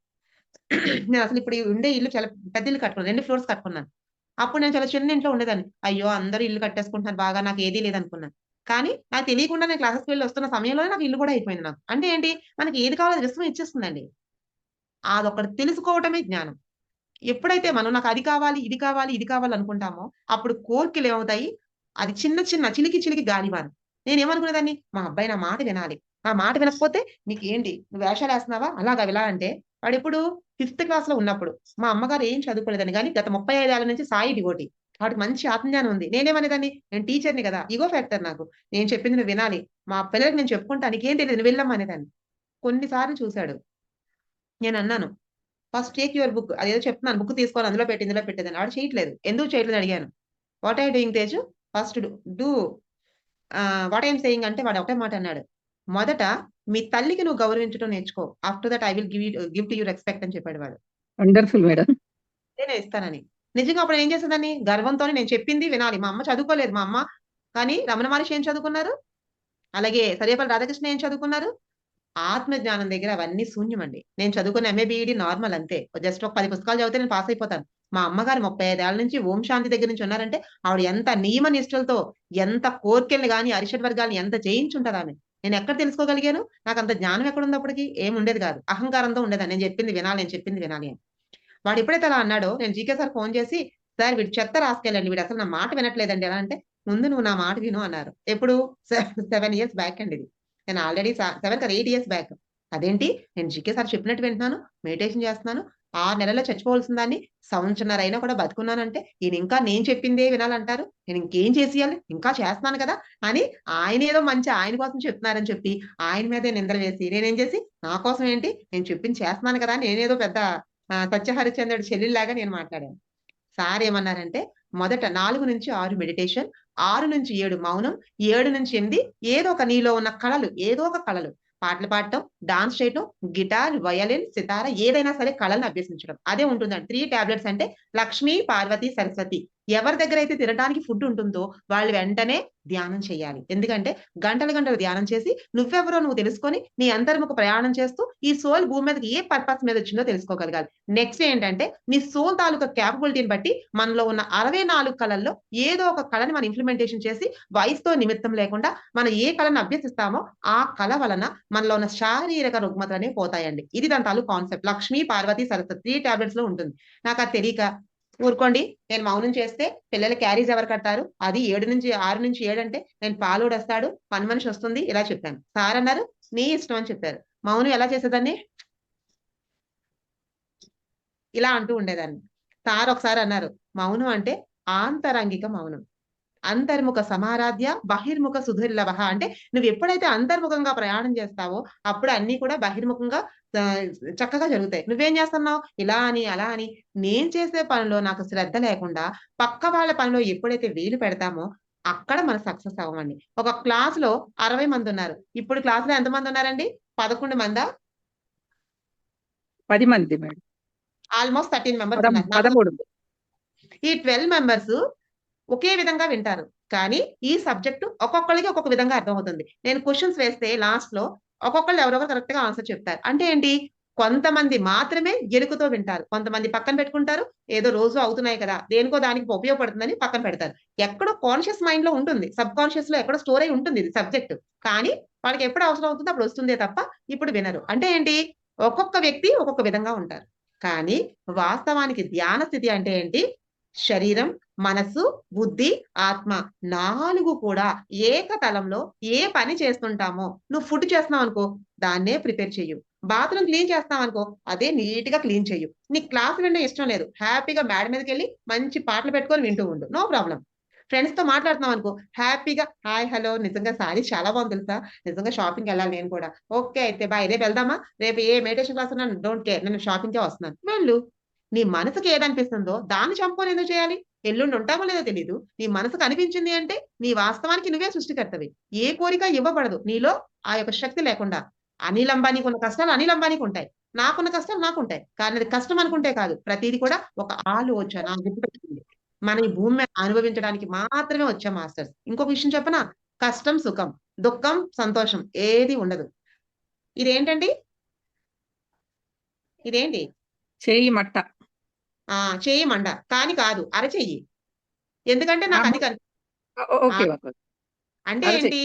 నేనసలు ఇప్పుడు ఉండే ఇల్లు చాలా పెద్ద ఇల్లు కట్టుకున్నాను. 2 ఫ్లోర్స్ కట్టుకున్నాను. అప్పుడు నేను చాలా చిన్న ఇంట్లో ఉండేదాన్ని. అయ్యో! అందరూ ఇల్లు కట్టేసుకుంటున్నారు బాగా నాకేదీ లేదనుకున్నాను. కానీ నాకు తెలియకుండా నేను క్లాసెస్‌కి వెళ్లి వస్తున్న సమయంలోనే నాకు ఇల్లు కూడా అయిపోయింది నాకు. అంటే ఏంటి? మనకి ఏది కావాలో అది విశ్వం ఇచ్చేస్తుందండి. అదొకటి తెలుసుకోవటమే జ్ఞానం. ఎప్పుడైతే మనం నాకు అది కావాలి, ఇది కావాలి, ఇది కావాలనుకుంటామో అప్పుడు కోరికలేమవుతాయి? అది చిన్న చిన్న చిలికి చిలికి గాలివాన. నేనేమనుకునేదాన్ని మా అబ్బాయి నా మాట వినాలి. నా మాట వినకపోతే నీకేంటి నువ్వు వేషాలేస్తున్నావా? అలాగా ఇలా అంటే వాడెప్పుడు ఫిఫ్త్ క్లాస్‌లో ఉన్నప్పుడు. మా అమ్మగారు ఏం చదువుకోలేదని గానీ గత 35 ఏళ్ల నుంచి సాయి డివోటీ. వాడికి మంచి ఆత్మజ్ఞానం ఉంది. నేనేమనేదాన్ని నేను టీచర్‌ని గదా! ఇగో ఫ్యాక్టర్ నాకు. నేను చెప్పింది నువ్వు వినాలి. మా పిల్లలకి నేను చెప్పుకుంటా. నీకేం తెలీదు నువ్వు వెళ్ళమ్మా అనేదాన్ని. కొన్ని సార్లు చూసాడు. నేనన్నాను ఫస్ట్ టేక్ యువర్ బుక్. అదేదో చెప్తున్నాను. బుక్ తీసుకొని అందులో పెట్టు, ఇందులో పెట్టేదని. ఆడు చేయట్లేదు. ఎందుకు చేయట్లేదు అడిగాను. What are you doing Teju? First do what I am saying అంటే వాడు ఒకటే మాట అన్నాడు. మొదట మీ తల్లికి నువ్వు గౌరవించడం నేర్చుకో. After that I will give to you respect అని చెప్పాడు వాడు. Wonderful madam. నేనే ఇస్తానని. నిజంగా అప్పుడు నేనేం చేసేదాన్ని గర్వంతోనే నేను చెప్పింది వినాలి. మా అమ్మ చదువుకోలేదు. మా అమ్మ కానీ రమణ మహర్షి ఏం చదువుకున్నారు? అలాగే సర్వేపల్లి రాధాకృష్ణ ఏం చదువుకున్నారు? ఆత్మ జ్ఞానం దగ్గర అవన్నీ శూన్యమండి. నేను చదువుకున్న ఎంఏ, బీఈడీ నార్మల్ అంతే. జస్ట్ ఒక 10 పుస్తకాలు చదివితే నేను పాస్ అయిపోతాను. మా అమ్మగారు 35 ఏళ్ల నుంచి ఓం శాంతి దగ్గర నుంచి ఉన్నారంటే, ఆవిడ ఎంత నియమ నిష్టలతో, ఎంత కోర్కెల్ని గాని, అరిషడ్ వర్గాల్ని ఎంత జయించుంటదామె. నేనెక్కడ తెలుసుకోగలిగాను? నాకంత జ్ఞానం ఎక్కడుంది అప్పటికి? ఏముండేది గాదు. అహంకారంతో ఉండేదాన్ని. నేను చెప్పింది వినాలి, నేను చెప్పింది వినాలి అని. వాడెప్పుడైతే అలా అన్నాడో, నేను జీకే సార్ ఫోను చేసి, "సార్ వీడు చెత్త రాస్కెలండి. వీడసలు నా మాట వినట్లేదండి" ఎలా అంటే, "ముందు నువ్వు నా మాట విను" అన్నారు. ఎప్పుడు? 7 ఇయర్స్ బ్యాక్ అండి ఇది. నేను ఆల్రెడీ 7 కాదు 8 ఇయర్స్ బ్యాక్. అదేంటి నేను జీకే సార్ చెప్పినట్టు వింటున్నాను, మెడిటేషన్ చేస్తున్నాను. 6 నెలల్లో చచ్చిపోవాల్సిన దాన్ని సంవత్సరన్నర అయినా కూడా బతికున్నానంటే, ఈయనింకా నేను చెప్పిందే వినాలంటారు. నేనింకేం చేసియాలి? ఇంకా చేస్తున్నాను కదా! అని ఆయనేదో మంచి ఆయన కోసం చెప్తున్నారని చెప్పి, ఆయన మీదే నిందలు వేసి, నేనేం చేసి, నా కోసం ఏంటి? నేను చెప్పింది చేస్తున్నాను కదా! అని నేనేదో పెద్ద సత్య హరిశ్చంద్రుడి చెల్లెల్లాగా నేను మాట్లాడాను. సార్ ఏమన్నారంటే మొదట 4-6 మెడిటేషన్, 6-7 మౌనం, 7-8 ఏదో ఒక నీలో ఉన్న కళలు, ఏదో ఒక కళలు, పాటలు పాడటం, డాన్స్ చేయటం, గిటార్, వయలిన్, సితార ఏదైనా సరే కళలను అభ్యసించడం. అదే ఉంటుందండి. 3 టాబ్లెట్స్ అంటే లక్ష్మి, పార్వతి, సరస్వతి. ఎవరి దగ్గర అయితే తినడానికి ఫుడ్ ఉంటుందో వాళ్ళు వెంటనే ధ్యానం చేయాలి. ఎందుకంటే గంటలు గంటలు ధ్యానం చేసి నువ్వెవరో నువ్వు తెలుసుకొని నీ అంతర్ముఖ ప్రయాణం చేస్తూ ఈ సోల్ భూమి మీదకి ఏ పర్పస్ మీద వచ్చిందో తెలుసుకోగలగాలి. నెక్స్ట్ ఏంటంటే నీ సోల్ తాలూకా క్యాపబిలిటీని బట్టి మనలో ఉన్న 64 కళల్లో ఏదో ఒక కళని మనం ఇంప్లిమెంటేషన్ చేసి వయసుతో నిమిత్తం లేకుండా మనం ఏ కళను అభ్యసిస్తామో ఆ కళ వలన మనలో ఉన్న శారీరక రుగ్మతలు అనేవి పోతాయండి. ఇది దాని తాలూకు కాన్సెప్ట్. లక్ష్మి, పార్వతి, సరస్వతి 3 టాబ్లెట్స్ లో ఉంటుంది. నాకు అది తెలియక ఊరుకోండి నేను మౌనం చేస్తే పిల్లల క్యారీజ్ ఎవరు కట్టారు, అది 6-7 అంటే నేను పాలోడు వస్తాడు, పని మనిషి వస్తుంది, ఇలా చెప్పాను. సార్ అన్నారు నీ ఇష్టం అని చెప్పారు. మౌనం ఎలా చేసేదాన్ని ఇలా అంటూ ఉండేదాన్ని. సార్ ఒకసారి అన్నారు మౌనం అంటే ఆంతరంగిక మౌనం, అంతర్ముఖ సమారాధ్య బహిర్ముఖ సుధుర్లభ. అంటే నువ్వు ఎప్పుడైతే అంతర్ముఖంగా ప్రయాణం చేస్తావో అప్పుడు అన్ని కూడా బహిర్ముఖంగా చక్కగా జరుగుతాయి. నువ్వేం చేస్తున్నావు ఇలా అని అలా అని. నేను చేసే పనిలో నాకు శ్రద్ధ లేకుండా పక్క వాళ్ళ పనిలో ఎప్పుడైతే వేలు పెడతామో అక్కడ మనం సక్సెస్ అవ్వమండి. ఒక క్లాస్ లో 60 మంది ఉన్నారు. ఇప్పుడు క్లాస్ లో ఎంతమంది ఉన్నారండి? 11 మందా? 10 మంది మేడం. ఆల్మోస్ట్ 13 మెంబర్స్ ఉన్నారు. 13. ఈ 12 మెంబర్స్ ఒకే విధంగా వింటారు. కానీ ఈ సబ్జెక్టు ఒక్కొక్కళ్ళకి ఒక్కొక్క విధంగా అర్థమవుతుంది. నేను క్వెషన్స్ వేస్తే లాస్ట్ లో ఒక్కొక్కళ్ళు ఎవరెవరు కరెక్ట్ గా ఆన్సర్ చెప్తారు. అంటే ఏంటి? కొంతమంది మాత్రమే ఎరుకుతో వింటారు. కొంతమంది పక్కన పెట్టుకుంటారు. ఏదో రోజు అవుతున్నాయి కదా! దేనికో దానికి ఉపయోగపడుతుందని పక్కన పెడతారు. ఎక్కడో కాన్షియస్ మైండ్ లో ఉంటుంది. సబ్ కాన్షియస్ లో ఎక్కడో స్టోర్ అయి ఉంటుంది ఇది సబ్జెక్ట్. కానీ వాళ్ళకి ఎప్పుడు అవసరం అవుతుందో అప్పుడు వస్తుందే తప్ప ఇప్పుడు వినరు. అంటే ఏంటి? ఒక్కొక్క వ్యక్తి ఒక్కొక్క విధంగా ఉంటారు. కానీ వాస్తవానికి ధ్యాన స్థితి అంటే ఏంటి? శరీరం, మనస్సు, బుద్ధి, ఆత్మ 4 కూడా ఏకతలంలో ఏ పని చేస్తుంటామో, నువ్వు ఫుడ్ చేస్తున్నావు అనుకో దాన్నే ప్రిపేర్ చెయ్యు. బాత్రూమ్ క్లీన్ చేస్తున్నావు అనుకో అదే నీట్ గా క్లీన్ చెయ్యు. నీకు క్లాస్ వినడం ఇష్టం లేదు, హ్యాపీగా మేడ మీదకి వెళ్ళి మంచి పాటలు పెట్టుకొని వింటూ ఉండు, నో ప్రాబ్లం. ఫ్రెండ్స్ తో మాట్లాడుతున్నావు అనుకో హ్యాపీగా హాయ్ హలో నిజంగా సారీ చాలా బాగుంది తెలుసా, నిజంగా షాపింగ్ వెళ్ళాలి నేను కూడా, ఓకే అయితే బాయ్, రేపు వెళ్దామా, రేపు ఏ మెడిటేషన్ క్లాస్ ఉన్నా డోంట్ కేర్, నేను షాపింగ్ కే వస్తున్నాను, వెళ్ళు. నీ మనసుకి ఏదనిపిస్తుందో దాన్ని చంపుకొని ఎందుకు చేయాలి? ఎల్లుండి ఉంటామో లేదో తెలీదు. నీ మనసుకు అనిపించింది అంటే నీ వాస్తవానికి నువ్వే సృష్టికర్తవి. ఏ కోరిక ఇవ్వబడదు నీలో ఆ యొక్క శక్తి లేకుండా. అనిల్ అంబానీకి ఉన్న కష్టాలు అనిల్ అంబానీకి ఉంటాయి, నాకున్న కష్టాలు నాకుంటాయి. కానీ అది కష్టం అనుకుంటే కాదు, ప్రతిదీ కూడా ఒక ఆలోచన. గుర్తుపెట్టుకోండి, మనం ఈ భూమి మీద అనుభవించడానికి మాత్రమే వచ్చాం మాస్టర్స్. ఇంకొక విషయం చెప్పనా? కష్టం సుఖం, దుఃఖం సంతోషం ఏది ఉండదు. ఇదేంటండి? ఇదేంటి? చేయి మట్ట. చేయి మండ కానీ కాదు అరచెయ్యి. ఎందుకంటే నాకు అది ఓకే. అంటే ఏంటి?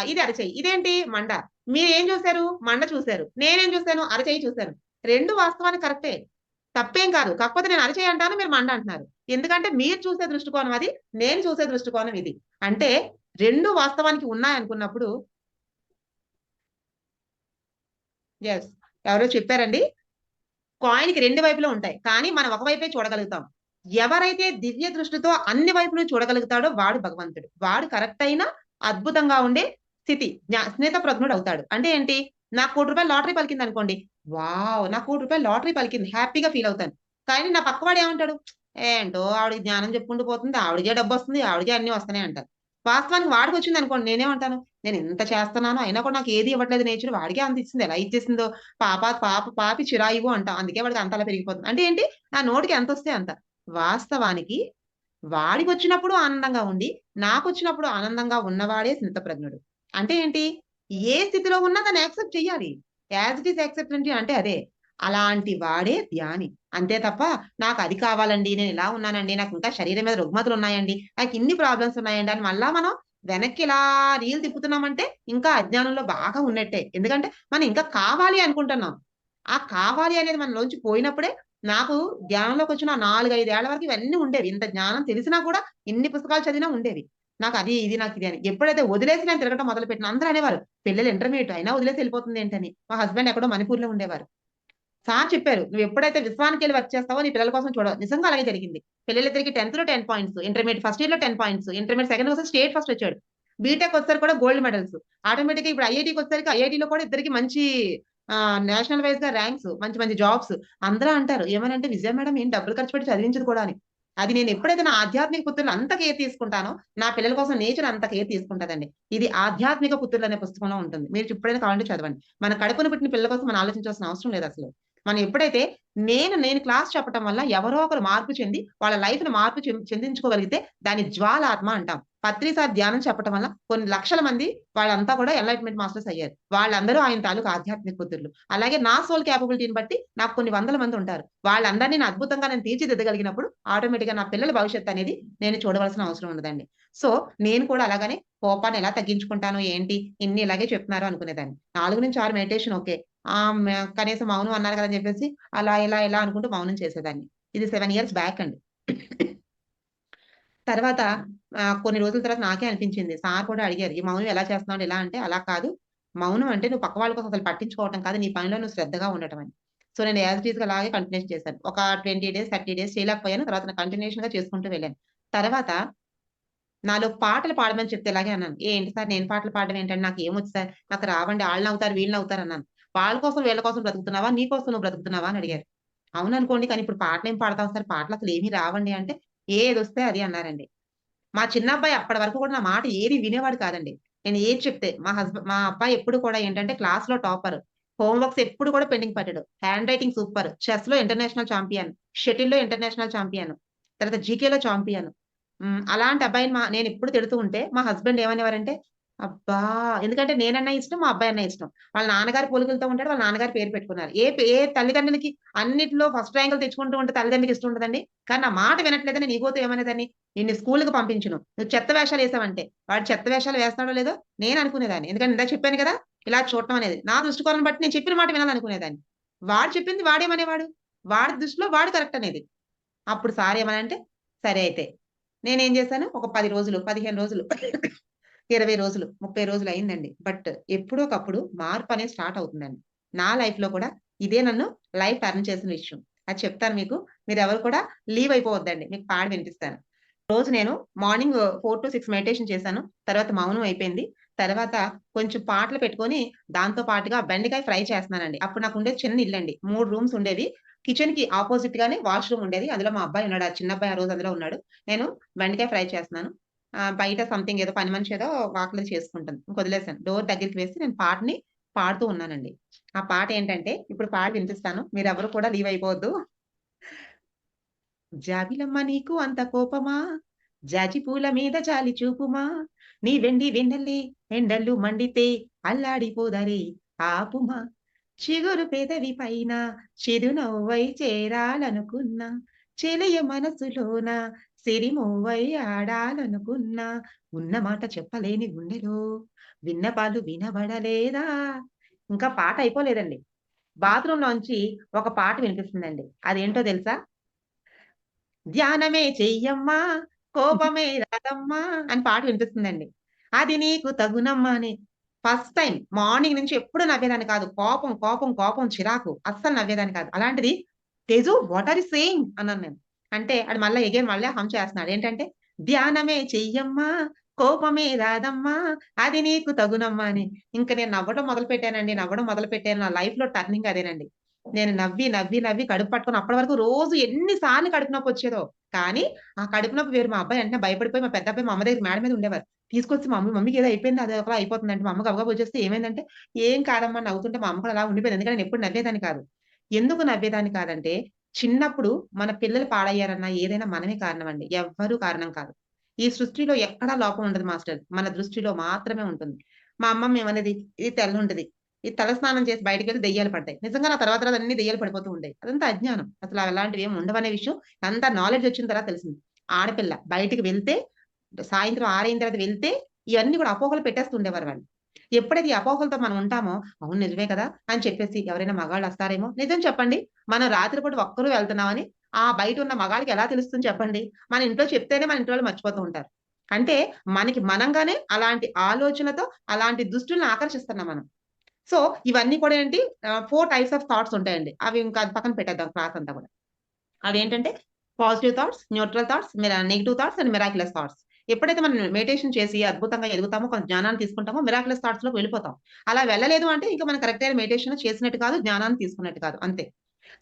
ఇది అరచెయ్యి, ఇదేంటి మండ. మీరేం చూశారు? మండ చూశారు. నేనేం చూశాను? అరచెయ్యి చూశాను. 2 వాస్తవానికి కరెక్టే, తప్పేం కాదు. కాకపోతే నేను అరచెయ్యి అంటాను, మీరు మండ అంటున్నారు. ఎందుకంటే మీరు చూసే దృష్టికోణం అది, నేను చూసే దృష్టికోణం ఇది. అంటే 2 వాస్తవానికి ఉన్నాయనుకున్నప్పుడు ఎవరో చెప్పారండి కాయిన్‌కి 2 వైపులా ఉంటాయి. కానీ మనం ఒక వైపే చూడగలుగుతాం. ఎవరైతే దివ్య దృష్టితో అన్ని వైపులు చూడగలుగుతాడో వాడు భగవంతుడు. వాడు కరెక్ట్ అయిన అద్భుతంగా ఉండే స్థితి స్మిత ప్రజ్ఞుడు అవుతాడు. అంటే ఏంటి? నాకు ₹1,00,00,000 లాటరీ పలికిందనుకోండి. వావ్! నాకు ₹1,00,00,000 లాటరీ పలికింది. హ్యాపీగా ఫీల్ అవుతాను. కానీ నా పక్కవాడు ఏమంటాడు? ఏంటో ఆవిడకి జ్ఞానం చెప్పుకుంటూ పోతుంది. ఆవిడకే డబ్బొస్తుంది. ఆవిడకే అన్నీ వస్తున్నాయి అంటారు. వాస్తవానికి వాడికొచ్చిందనుకోండి నేనేమంటాను? నేను ఇంత చేస్తున్నాను అయినా కూడా నాకు ఏది ఇవ్వట్లేదు నేచర్. వాడికే అంత ఇచ్చింది. ఎలా ఇచ్చేసిందో పాపి చిరాయివు అంటాం. అందుకే వాడికి అంతలా పెరిగిపోతుంది. అంటే ఏంటి? నా నోటికి ఎంతొస్తే అంత. వాస్తవానికి వాడికొచ్చినప్పుడు ఆనందంగా ఉండి, నాకొచ్చినప్పుడు ఆనందంగా ఉన్నవాడే స్మితప్రజ్ఞుడు. అంటే ఏంటి? ఏ స్థితిలో ఉన్నా దాన్ని యాక్సెప్ట్ చెయ్యాలి. యాజ్ ఇట్ ఈస్ యాక్సెప్టెన్స్ అంటే అదే. అలాంటి వాడే ధ్యాని. అంతే తప్ప నాకు అది కావాలండి, నేను ఇలా ఉన్నానండి, నాకు ఇంకా శరీరం మీద రుగ్మతలు ఉన్నాయండి, నాకు ఇన్ని ప్రాబ్లమ్స్ ఉన్నాయండి అని మళ్ళా మనం వెనక్కి ఇలా రీల్ తిప్పుతున్నామంటే ఇంకా అజ్ఞానంలో బాగా ఉన్నట్టే. ఎందుకంటే మనం ఇంకా కావాలి అనుకుంటున్నాం. ఆ కావాలి అనేది మనలోంచి పోయినప్పుడే నాకు ధ్యానంలోకి వచ్చిన 4, 5 ఏళ్ల వరకు ఇవన్నీ ఉండేవి. ఇంత జ్ఞానం తెలిసినా కూడా ఇన్ని పుస్తకాలు చదివినా ఉండేవి. నాకు అది, ఇది నాకు ఇది అని. ఎప్పుడైతే వదిలేసి నేను తిరగటం మొదలుపెట్టిన అందరూ అనేవారు, "పిల్లలు ఇంటర్మీడియేట్ అయినా వదిలేసి వెళ్ళిపోతుంది ఏంటని." మా హస్బెండ్ ఎక్కడో మణిపూర్‌లో ఉండేవారు. సార్ చెప్పారు, "నువ్వు ఎప్పుడైతే విశ్వానికెళ్ళి వర్క్ చేస్తావో నీ పిల్లల కోసం చూడవు." నిజంగా అలాగే జరిగింది. పిల్లలిద్దరికీ 10థ్‌లో 10 పాయింట్స్, ఇంటర్మీడియేట్ ఫస్ట్ ఇయర్‌లో 10 పాయింట్స్, ఇంటర్మీడియేట్ సెకండ్ వచ్చేసరికి స్టేట్ ఫస్ట్ వచ్చాడు. బీటెక్ వచ్చేసరికి కూడా గోల్డ్ మెడల్స్. ఆటోమేటిక్‌గా ఇప్పుడు ఐఐటీకి వచ్చేసరికి ఐఐటీలో కూడా ఇద్దరికి మంచి నేషనల్ వైజ్ గా ర్యాంక్స్, మంచి మంచి జాబ్స్. అందరూ అంటారు ఏమనంటే, విజయ మేడం ఏం డబ్బులు ఖర్చు పెట్టి చదివించదు కూడా అని. అది నేను ఎప్పుడైతే నా ఆధ్యాత్మిక పుత్రులు అంత కేర్ తీసుకుంటానో, నా పిల్లల కోసం నేచర్ అంత కేర్ తీసుకుంటదండి. ఇది ఆధ్యాత్మిక పుత్రులు అనే పుస్తకంలో ఉంటుంది. మీరు ఎప్పుడైనా కావాలంటే చదవండి. మన కడుపున పుట్టిన పిల్లల కోసం మనం ఆలోచించాల్సిన అవసరం లేదు అసలు. మనం ఎప్పుడైతే నేను క్లాస్ చెప్పటం వల్ల ఎవరో ఒకరు మార్పు చెంది వాళ్ళ లైఫ్ ని మార్పు చెందించుకోగలిగితే దాన్ని జ్వాలాత్మ అంటాం. పత్రిసారి ధ్యానం చెప్పటం వల్ల కొన్ని లక్షల మంది వాళ్ళంతా కూడా ఎన్లైట్మెంట్ మాస్టర్స్ అయ్యారు. వాళ్ళందరూ ఆయన తాలూకు ఆధ్యాత్మిక పుత్రులు. అలాగే నా సోల్ క్యాపబిలిటీని బట్టి నాకు కొన్ని వందల మంది ఉంటారు. వాళ్ళందరినీ నేను అద్భుతంగా తీర్చిదిద్దగలిగినప్పుడు ఆటోమేటిక్ గా నా పిల్లల భవిష్యత్తు అనేది నేను చూడవలసిన అవసరం ఉండదండి. సో నేను కూడా అలాగనే కోపాన్ని ఎలా తగ్గించుకుంటాను ఏంటి ఇన్ని ఇలాగే చెప్తున్నారు అనుకునేదాన్ని. 4-6 మెడిటేషన్ ఓకే. కనీసం మౌనం అన్నారు కదా అని చెప్పేసి అలా ఇలా అనుకుంటూ మౌనం చేసేదాన్ని. ఇది 7 ఇయర్స్ బ్యాక్ అండి. తర్వాత కొన్ని రోజుల తర్వాత నాకే అనిపించింది. సార్ కూడా అడిగారు. "ఈ మౌనం ఎలా చేస్తున్నావు?" ఇలా అంటే, "అలా కాదు. మౌనం అంటే నువ్వు పక్క వాళ్ళ కోసం అసలు పట్టించుకోవటం కాదు. నీ పనిలో నువ్వు శ్రద్ధగా ఉండటం" అని. సో నేను యాజ్ ఇట్ ఈస్‌గా అలాగే కంటిన్యూషన్ చేశాను. ఒక 20 డేస్, 30 డేస్ చేయలేకపోయాను. తర్వాత నేను కంటిన్యూషన్‌గా చేసుకుంటూ వెళ్ళాను. తర్వాత నాలో పాటలు పాడమని చెప్తే ఇలాగే అన్నాను. "ఏంటి సార్ నేను పాటలు పాడడం ఏంటండి? నాకేమొచ్చు సార్. నాకు రావండి. ఆళ్ళు నవ్వుతారు, వీళ్ళు నవ్వుతారు" అన్నాను. "వాళ్ళ కోసం, వీళ్ళ కోసం బ్రతుకుతున్నావా? నీ కోసం నువ్వు బ్రతుకుతున్నావా?" అని అడిగారు. "అవుననుకోండి. కానీ ఇప్పుడు పాటలేం పాడతాం సార్. పాటలు అసలు ఏమీ రావండి" అంటే, "ఏదొస్తే అది" అన్నారండి. మా చిన్నబ్బాయి అప్పటి వరకు కూడా నా మాట ఏది వినేవాడు కాదండి. నేను ఏది చెప్తే మా అబ్బాయి ఎప్పుడు కూడా ఏంటంటే క్లాస్‌లో టాపర్. హోమ్ వర్క్స్ ఎప్పుడు కూడా పెండింగ్ పెట్టడు. Handwriting super. చెస్‌లో ఇంటర్నేషనల్ చాంపియన్. షటిల్‌లో ఇంటర్నేషనల్ చాంపియన్. తర్వాత జీకేలో చాంపియన్. అలాంటి అబ్బాయిని నేనెప్పుడు తిడుతూ ఉంటే మా హస్బెండ్ ఏమనేవారంటే, అబ్బా! ఎందుకంటే నేనన్నా ఇష్టం, మా అబ్బాయన్నా ఇష్టం. వాళ్ళ నాన్నగారి పోలికలతో ఉంటాడు. వాళ్ళ నాన్నగారి పేరు పెట్టుకున్నారు. ఏ తల్లిదండ్రులకి అన్నిట్లో ఫస్ట్ ర్యాంకులు తెచ్చుకుంటూ ఉంటే తల్లిదండ్రులకి ఇష్టం ఉండదండి. కానీ నా మాట వినట్లేదని నేను ఈగోతో ఏమనేదాన్ని, నిన్ను స్కూలుకి పంపించను. నువ్వు చెత్త వేషాలేసావంటే, వాడు చెత్త వేషాలు వేస్తాడో లేదో నేను అనుకునేదాన్ని. ఎందుకంటే ఇందాక చెప్పాను కదా! ఇలా చూడటం అనేది. నా దృష్టికోణం బట్టి నేను చెప్పిన మాట వినాలనుకునేదాన్ని. వాడు చెప్పింది వాడేమనేవాడు, వాడి దృష్టిలో వాడు కరెక్ట్ అనేది. అప్పుడు సార్ ఏమనంటే, సరే అయితే. నేనేం చేశాను, ఒక 10 రోజులు, 15 రోజులు, 20 రోజులు, 30 రోజులు అయిందండి. బట్ ఎప్పుడోకప్పుడు మార్పనేది స్టార్ట్ అవుతుందండి. నా లైఫ్‌లో కూడా ఇదే నన్ను లైఫ్ టర్న్ చేసిన విషయం. అది చెప్తాను మీకు. మీరెవరు కూడా లీవ్ అయిపోవద్దండి. మీకు పాడి వినిపిస్తాను. రోజు నేను మార్నింగ్ 4-6 మెడిటేషన్ చేశాను. తర్వాత మౌనం అయిపోయింది. తర్వాత కొంచెం పాటలు పెట్టుకొని దాంతో పాటుగా బెండకాయ ఫ్రై చేస్తున్నానండి. అప్పుడు నాకుండేది చిన్న ఇల్లండి. 3 రూమ్స్ ఉండేవి. కిచెన్‌కి అపోజిట్ గానే వాష్‌రూమ్ ఉండేది. అందులో మా అబ్బాయి ఉన్నాడు. ఆ చిన్న అబ్బాయి ఆ రోజు అందులో ఉన్నాడు. నేను బెండకాయ ఫ్రై చేస్తున్నాను. బయట సంథింగ్ ఏదో పని మనిషి ఏదో వాకిలిలో చేసుకుంటుంది. ఇంక వదిలేసాను. డోర్ దగ్గరికి వేసి నేను పాటని పాడుతూ ఉన్నానండి. ఆ పాట ఏంటంటే ఇప్పుడు పాడి వినిపిస్తాను. మీరెవరు కూడా లీవ్ అయిపోవద్దు. జాబిలమ్మ నీకు అంత కోపమా? జాజి పూల మీద జాలి చూపుమా? నీ వెండి వెన్నెలే ఎండలు మండితే అల్లాడిపోదరే ఆపుమా? చిగురు పెదవి పైన చిరునవ్వై చేరాలనుకున్నా చెలియ మనసులోన సిరిమోవై ఆడాలనుకున్నా ఉన్న మాట చెప్పలేని గుండెలో విన్నపాలు వినబడలేదా. ఇంకా పాట అయిపోలేదండి. బాత్రూంలోంచి ఒక పాట వినిపిస్తుందండి. అదేంటో తెలుసా? ధ్యానమే చెయ్యమ్మా, కోపమే రాదమ్మా అని పాట వినిపిస్తుందండి. అది నీకు తగునమ్మా అని. ఫస్ట్ టైమ్ మార్నింగ్ నుంచి ఎప్పుడు నవ్వేదాన్ని కాదు. కోపం, కోపం, కోపం, చిరాకు అస్సలు నవ్వేదాన్ని కాదు. అలాంటిది Teju what are you saying అన్నాను నేను. అంటే ఆడు మళ్ళా అగైన్ మళ్ళా హమ్ చేస్తున్నాడు. ఏంటంటే ధ్యానమే చెయ్యమ్మా, కోపమే రాదమ్మా, అది నీకు తగునమ్మా అని. ఇంక నేను నవ్వడం మొదలుపెట్టానండి. నవ్వడం మొదలుపెట్టాను. నా లైఫ్‌లో టర్నింగ్ అదేనండి. నేను నవ్వి కడుపు పట్టుకొని అప్పటి వరకు రోజు ఎన్ని సార్లు కడుపు నొప్పొచ్చేదో. కానీ ఆ కడుపు నొప్పి వేరు. మా అబ్బాయి వెంటనే భయపడిపోయి మా పెద్దబ్బాయి మా అమ్మ దగ్గర మేడ మీద ఉండేవారు. తీసుకొచ్చి మమ్మీకి ఏదో అయిపోయింది. అది ఒకలా అయిపోతుందంటే మా అమ్మ గబగబా వచ్చేస్తే ఏమైందంటే, "ఏం కాదమ్మా" నవ్వుతుంటే మా అమ్మ కూడా అలా ఉండిపోయింది. ఎందుకంటే నేను ఎప్పుడు నవ్వేదాన్ని కాదు. ఎందుకు నవ్వేదాన్ని కాదంటే, చిన్నప్పుడు మన పిల్లలు పాడయ్యారన్నా ఏదైనా మనమే కారణమండి. ఎవ్వరు కారణం కాదు. ఈ సృష్టిలో ఎక్కడా లోపం ఉండదు మాస్టర్. మన దృష్టిలో మాత్రమే ఉంటుంది. మా అమ్మమ్మ ఏమనేది, "ఇది తెల్లుంటది. ఈ తలస్నానం చేసి బయటికెళ్తే దెయ్యాలు పడతాయి." నిజంగా నా తర్వాత అన్ని దెయ్యాలు పడిపోతూ ఉండేయి. అదంతా అజ్ఞానం. అసలు అలాంటివేమి ఉండవనే విషయం అంతా నాలెడ్జ్ వచ్చిన తర్వాత తెలిసింది. ఆడపిల్ల బయటికి వెళ్తే సాయంత్రం 6 అయిన తర్వాత వెళ్తే ఇయన్నీ కూడా అపోహలు పెట్టేస్తూ ఉండేవారు వాళ్ళు. ఎప్పుడైతే ఈ అపోహలతో మనం ఉంటామో, అవును నిజమే కదా! అని చెప్పేసి ఎవరైనా మగాళ్ళొస్తారేమో నిజం చెప్పండి. మనం రాత్రి పూట ఒక్కరు వెళ్తున్నామని ఆ బయటున్న మగాళ్ళకి ఎలా తెలుస్తుంది చెప్పండి? మన ఇంట్లో చెప్తేనే మన ఇంట్లో వాళ్ళు మర్చిపోతూ ఉంటారు. అంటే మనకి మనంగానే అలాంటి ఆలోచనలతో అలాంటి దుస్తుల్ని ఆకర్షిస్తున్నాం మనం. సో, ఇవన్నీ కూడా ఏంటి 4 టైప్స్ ఆఫ్ థాట్స్ ఉంటాయండి. అవి ఇంకా పక్కన పెట్టేద్దాం క్లాస్ అంతా కూడా. అవేంటంటే positive thoughts, neutral thoughts, negative thoughts and miraculous thoughts. ఎప్పుడైతే మనం మెడిటేషన్ చేసి అద్భుతంగా ఎదుగుతామో, కొంత జ్ఞానాన్ని తీసుకుంటామో, మిరాక్యులస్ థాట్స్ లోకి వెళ్ళిపోతాం. అలా వెళ్ళలేదు అంటే ఇంకా మనం కరెక్ట్ అయిన మెడిటేషన్ చేసినట్టు కాదు, జ్ఞానాన్ని తీసుకున్నట్టు కాదు అంతే.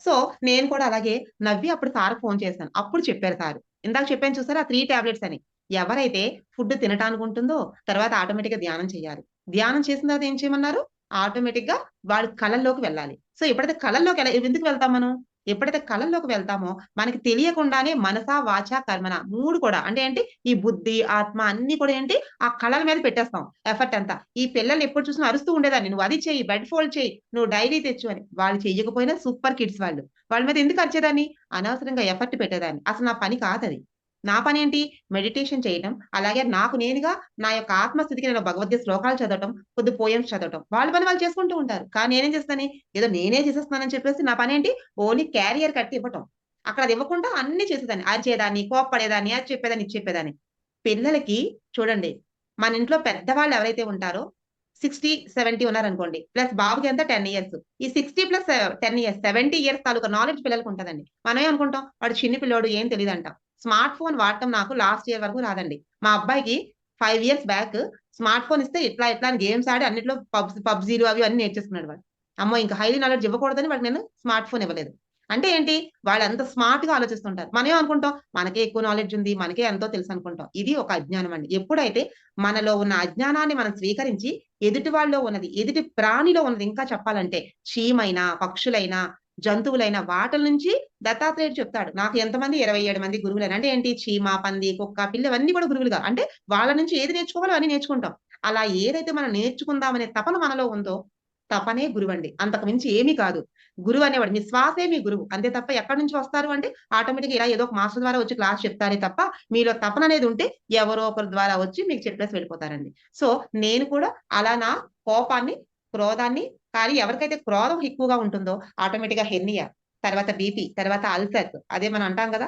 సో, నేను కూడా అలాగే నవ్వి అప్పుడు సార్‌కి ఫోను చేశాను. అప్పుడు చెప్పారు సారు. ఇందాక చెప్పాను చూసారా 3 టాబ్లెట్స్ అని. ఎవరైతే ఫుడ్ తినటానికి ఉంటుందో, తర్వాత ఆటోమేటిక్‌గా ధ్యానం చేయాలి. ధ్యానం చేసిన తర్వాత ఏం చేయమన్నారు? ఆటోమేటిక్‌గా వాడు కలల్లోకి వెళ్ళాలి. సో, ఎప్పుడైతే కలల్లోకి ఎందుకు వెళ్తాం మనం? ఎప్పుడైతే కలల్లోకి వెళ్తామో, మనకి తెలియకుండానే మనస, వాచ, కర్మణ 3 కూడా అంటే ఏంటి? ఈ బుద్ధి, ఆత్మ అన్నీ కూడా ఏంటి? ఆ కళల మీద పెట్టేస్తాం ఎఫర్ట్ అంతా. ఈ పిల్లల్ని ఎప్పుడు చూసినా అరుస్తూ ఉండేదాన్ని. "నువ్వు అది చెయ్యి, బెడ్ ఫోల్డ్ చెయ్యి, నువ్వు డైరీ తెచ్చు" అని. వాళ్ళు చెయ్యకపోయినా సూపర్ కిడ్స్ వాళ్ళు. వాళ్ళ మీద ఎందుకు అరిచేదాన్ని? అనవసరంగా ఎఫర్ట్ పెట్టేదాన్ని. అసలు నా పని కాదది. నా పనేంటి? మెడిటేషన్ చేయటం. అలాగే నాకు నేనుగా నా యొక్క ఆత్మస్థితికి నేను భగవద్గీత శ్లోకాలు చదవటం, కొద్ది పోయెమ్స్ చదవటం. వాళ్ళ పని వాళ్ళు చేసుకుంటూ ఉంటారు. కానీ నేనేం చేస్తాని? ఏదో నేనే చేసేస్తున్నానని చెప్పేసి నా పనేంటి? ఓన్లీ క్యారియర్ కట్టి ఇవ్వటం. అక్కడ అది ఇవ్వకుండా అన్నీ చేసేదాన్ని. అరిచేదాన్ని, కోప్పడేదాన్ని, అది చెప్పేదాన్ని, ఇది చెప్పేదాన్ని. పిల్లలకి చూడండి, మన ఇంట్లో పెద్దవాళ్ళు ఎవరైతే ఉంటారో 60, 70 ఉన్నారనుకోండి. ప్లస్ బాబుకి ఎంత 10 ఇయర్స్. ఈ 60 ప్లస్ 10 ఇయర్స్ 70 ఇయర్స్ తాలూకా నాలెడ్జ్ పిల్లలకి ఉంటదండి. మనం ఏమనుకుంటాం? వాడు చిన్ని పిల్లోడు ఏం తెలీదంటాం. స్మార్ట్ ఫోన్ వాడటం నాకు లాస్ట్ ఇయర్ వరకు రాదండి. మా అబ్బాయికి 5 ఇయర్స్ బ్యాక్ స్మార్ట్ ఫోన్ ఇస్తే ఇట్లా ఇట్లా అని గేమ్స్ ఆడి అన్నిట్లో పబ్‌జీలు అవి అన్నీ నేర్చేసుకున్నాడు వాడు. అమ్మో! ఇంక హైలీ నాలెడ్జ్ ఇవ్వకూడదని వాడికి నేను స్మార్ట్ ఫోన్ ఇవ్వలేదు. అంటే ఏంటి? వాళ్ళంత స్మార్ట్‌గా ఆలోచిస్తుంటారు. మనమేమనుకుంటాం? మనకే ఎక్కువ నాలెడ్జ్ ఉంది. మనకే ఎంతో తెలుసనుకుంటాం. ఇది ఒక అజ్ఞానం అండి. ఎప్పుడైతే మనలో ఉన్న అజ్ఞానాన్ని మనం స్వీకరించి ఎదుటి వాళ్ళలో ఉన్నది, ఎదుటి ప్రాణిలో ఉన్నది ఇంకా చెప్పాలంటే చీమైనా, పక్షులైనా, జంతువులైనా వాటిల నుంచి దత్తాత్రేయుడు చెప్తాడు. నాకు ఎంతమంది 27 మంది గురువులని. అంటే ఏంటి? చీమ, పంది, కుక్క, పిల్లి ఇవన్నీ కూడా గురువులుగా. అంటే వాళ్ళ నుంచి ఏది నేర్చుకోవాలో అన్నీ నేర్చుకుంటాం. అలా ఏదైతే మనం నేర్చుకుందామనే తపన మనలో ఉందో తపనే గురువండి. అంతకు మించి ఏమీ కాదు. గురువు అనేవాడు మీ శ్వాసే మీ గురువు. అంతే తప్ప ఎక్కడి నుంచి వస్తారు అంటే ఆటోమేటిక్‌గా ఇలా ఏదో ఒక మాస్టర్ ద్వారా వచ్చి క్లాస్ చెప్తారే తప్ప మీలో తపన అనేది ఉంటే ఎవరో ఒకరి ద్వారా వచ్చి మీకు చెప్పేసి వెళ్ళిపోతారండి. సో, నేను కూడా అలా నా కోపాన్ని, క్రోధాన్ని కానీ ఎవరికైతే క్రోధం ఎక్కువగా ఉంటుందో ఆటోమేటిక్‌గా హెర్నియా, తర్వాత బీపీ, తర్వాత అల్సర్స్ అదే మనం అంటాం గదా!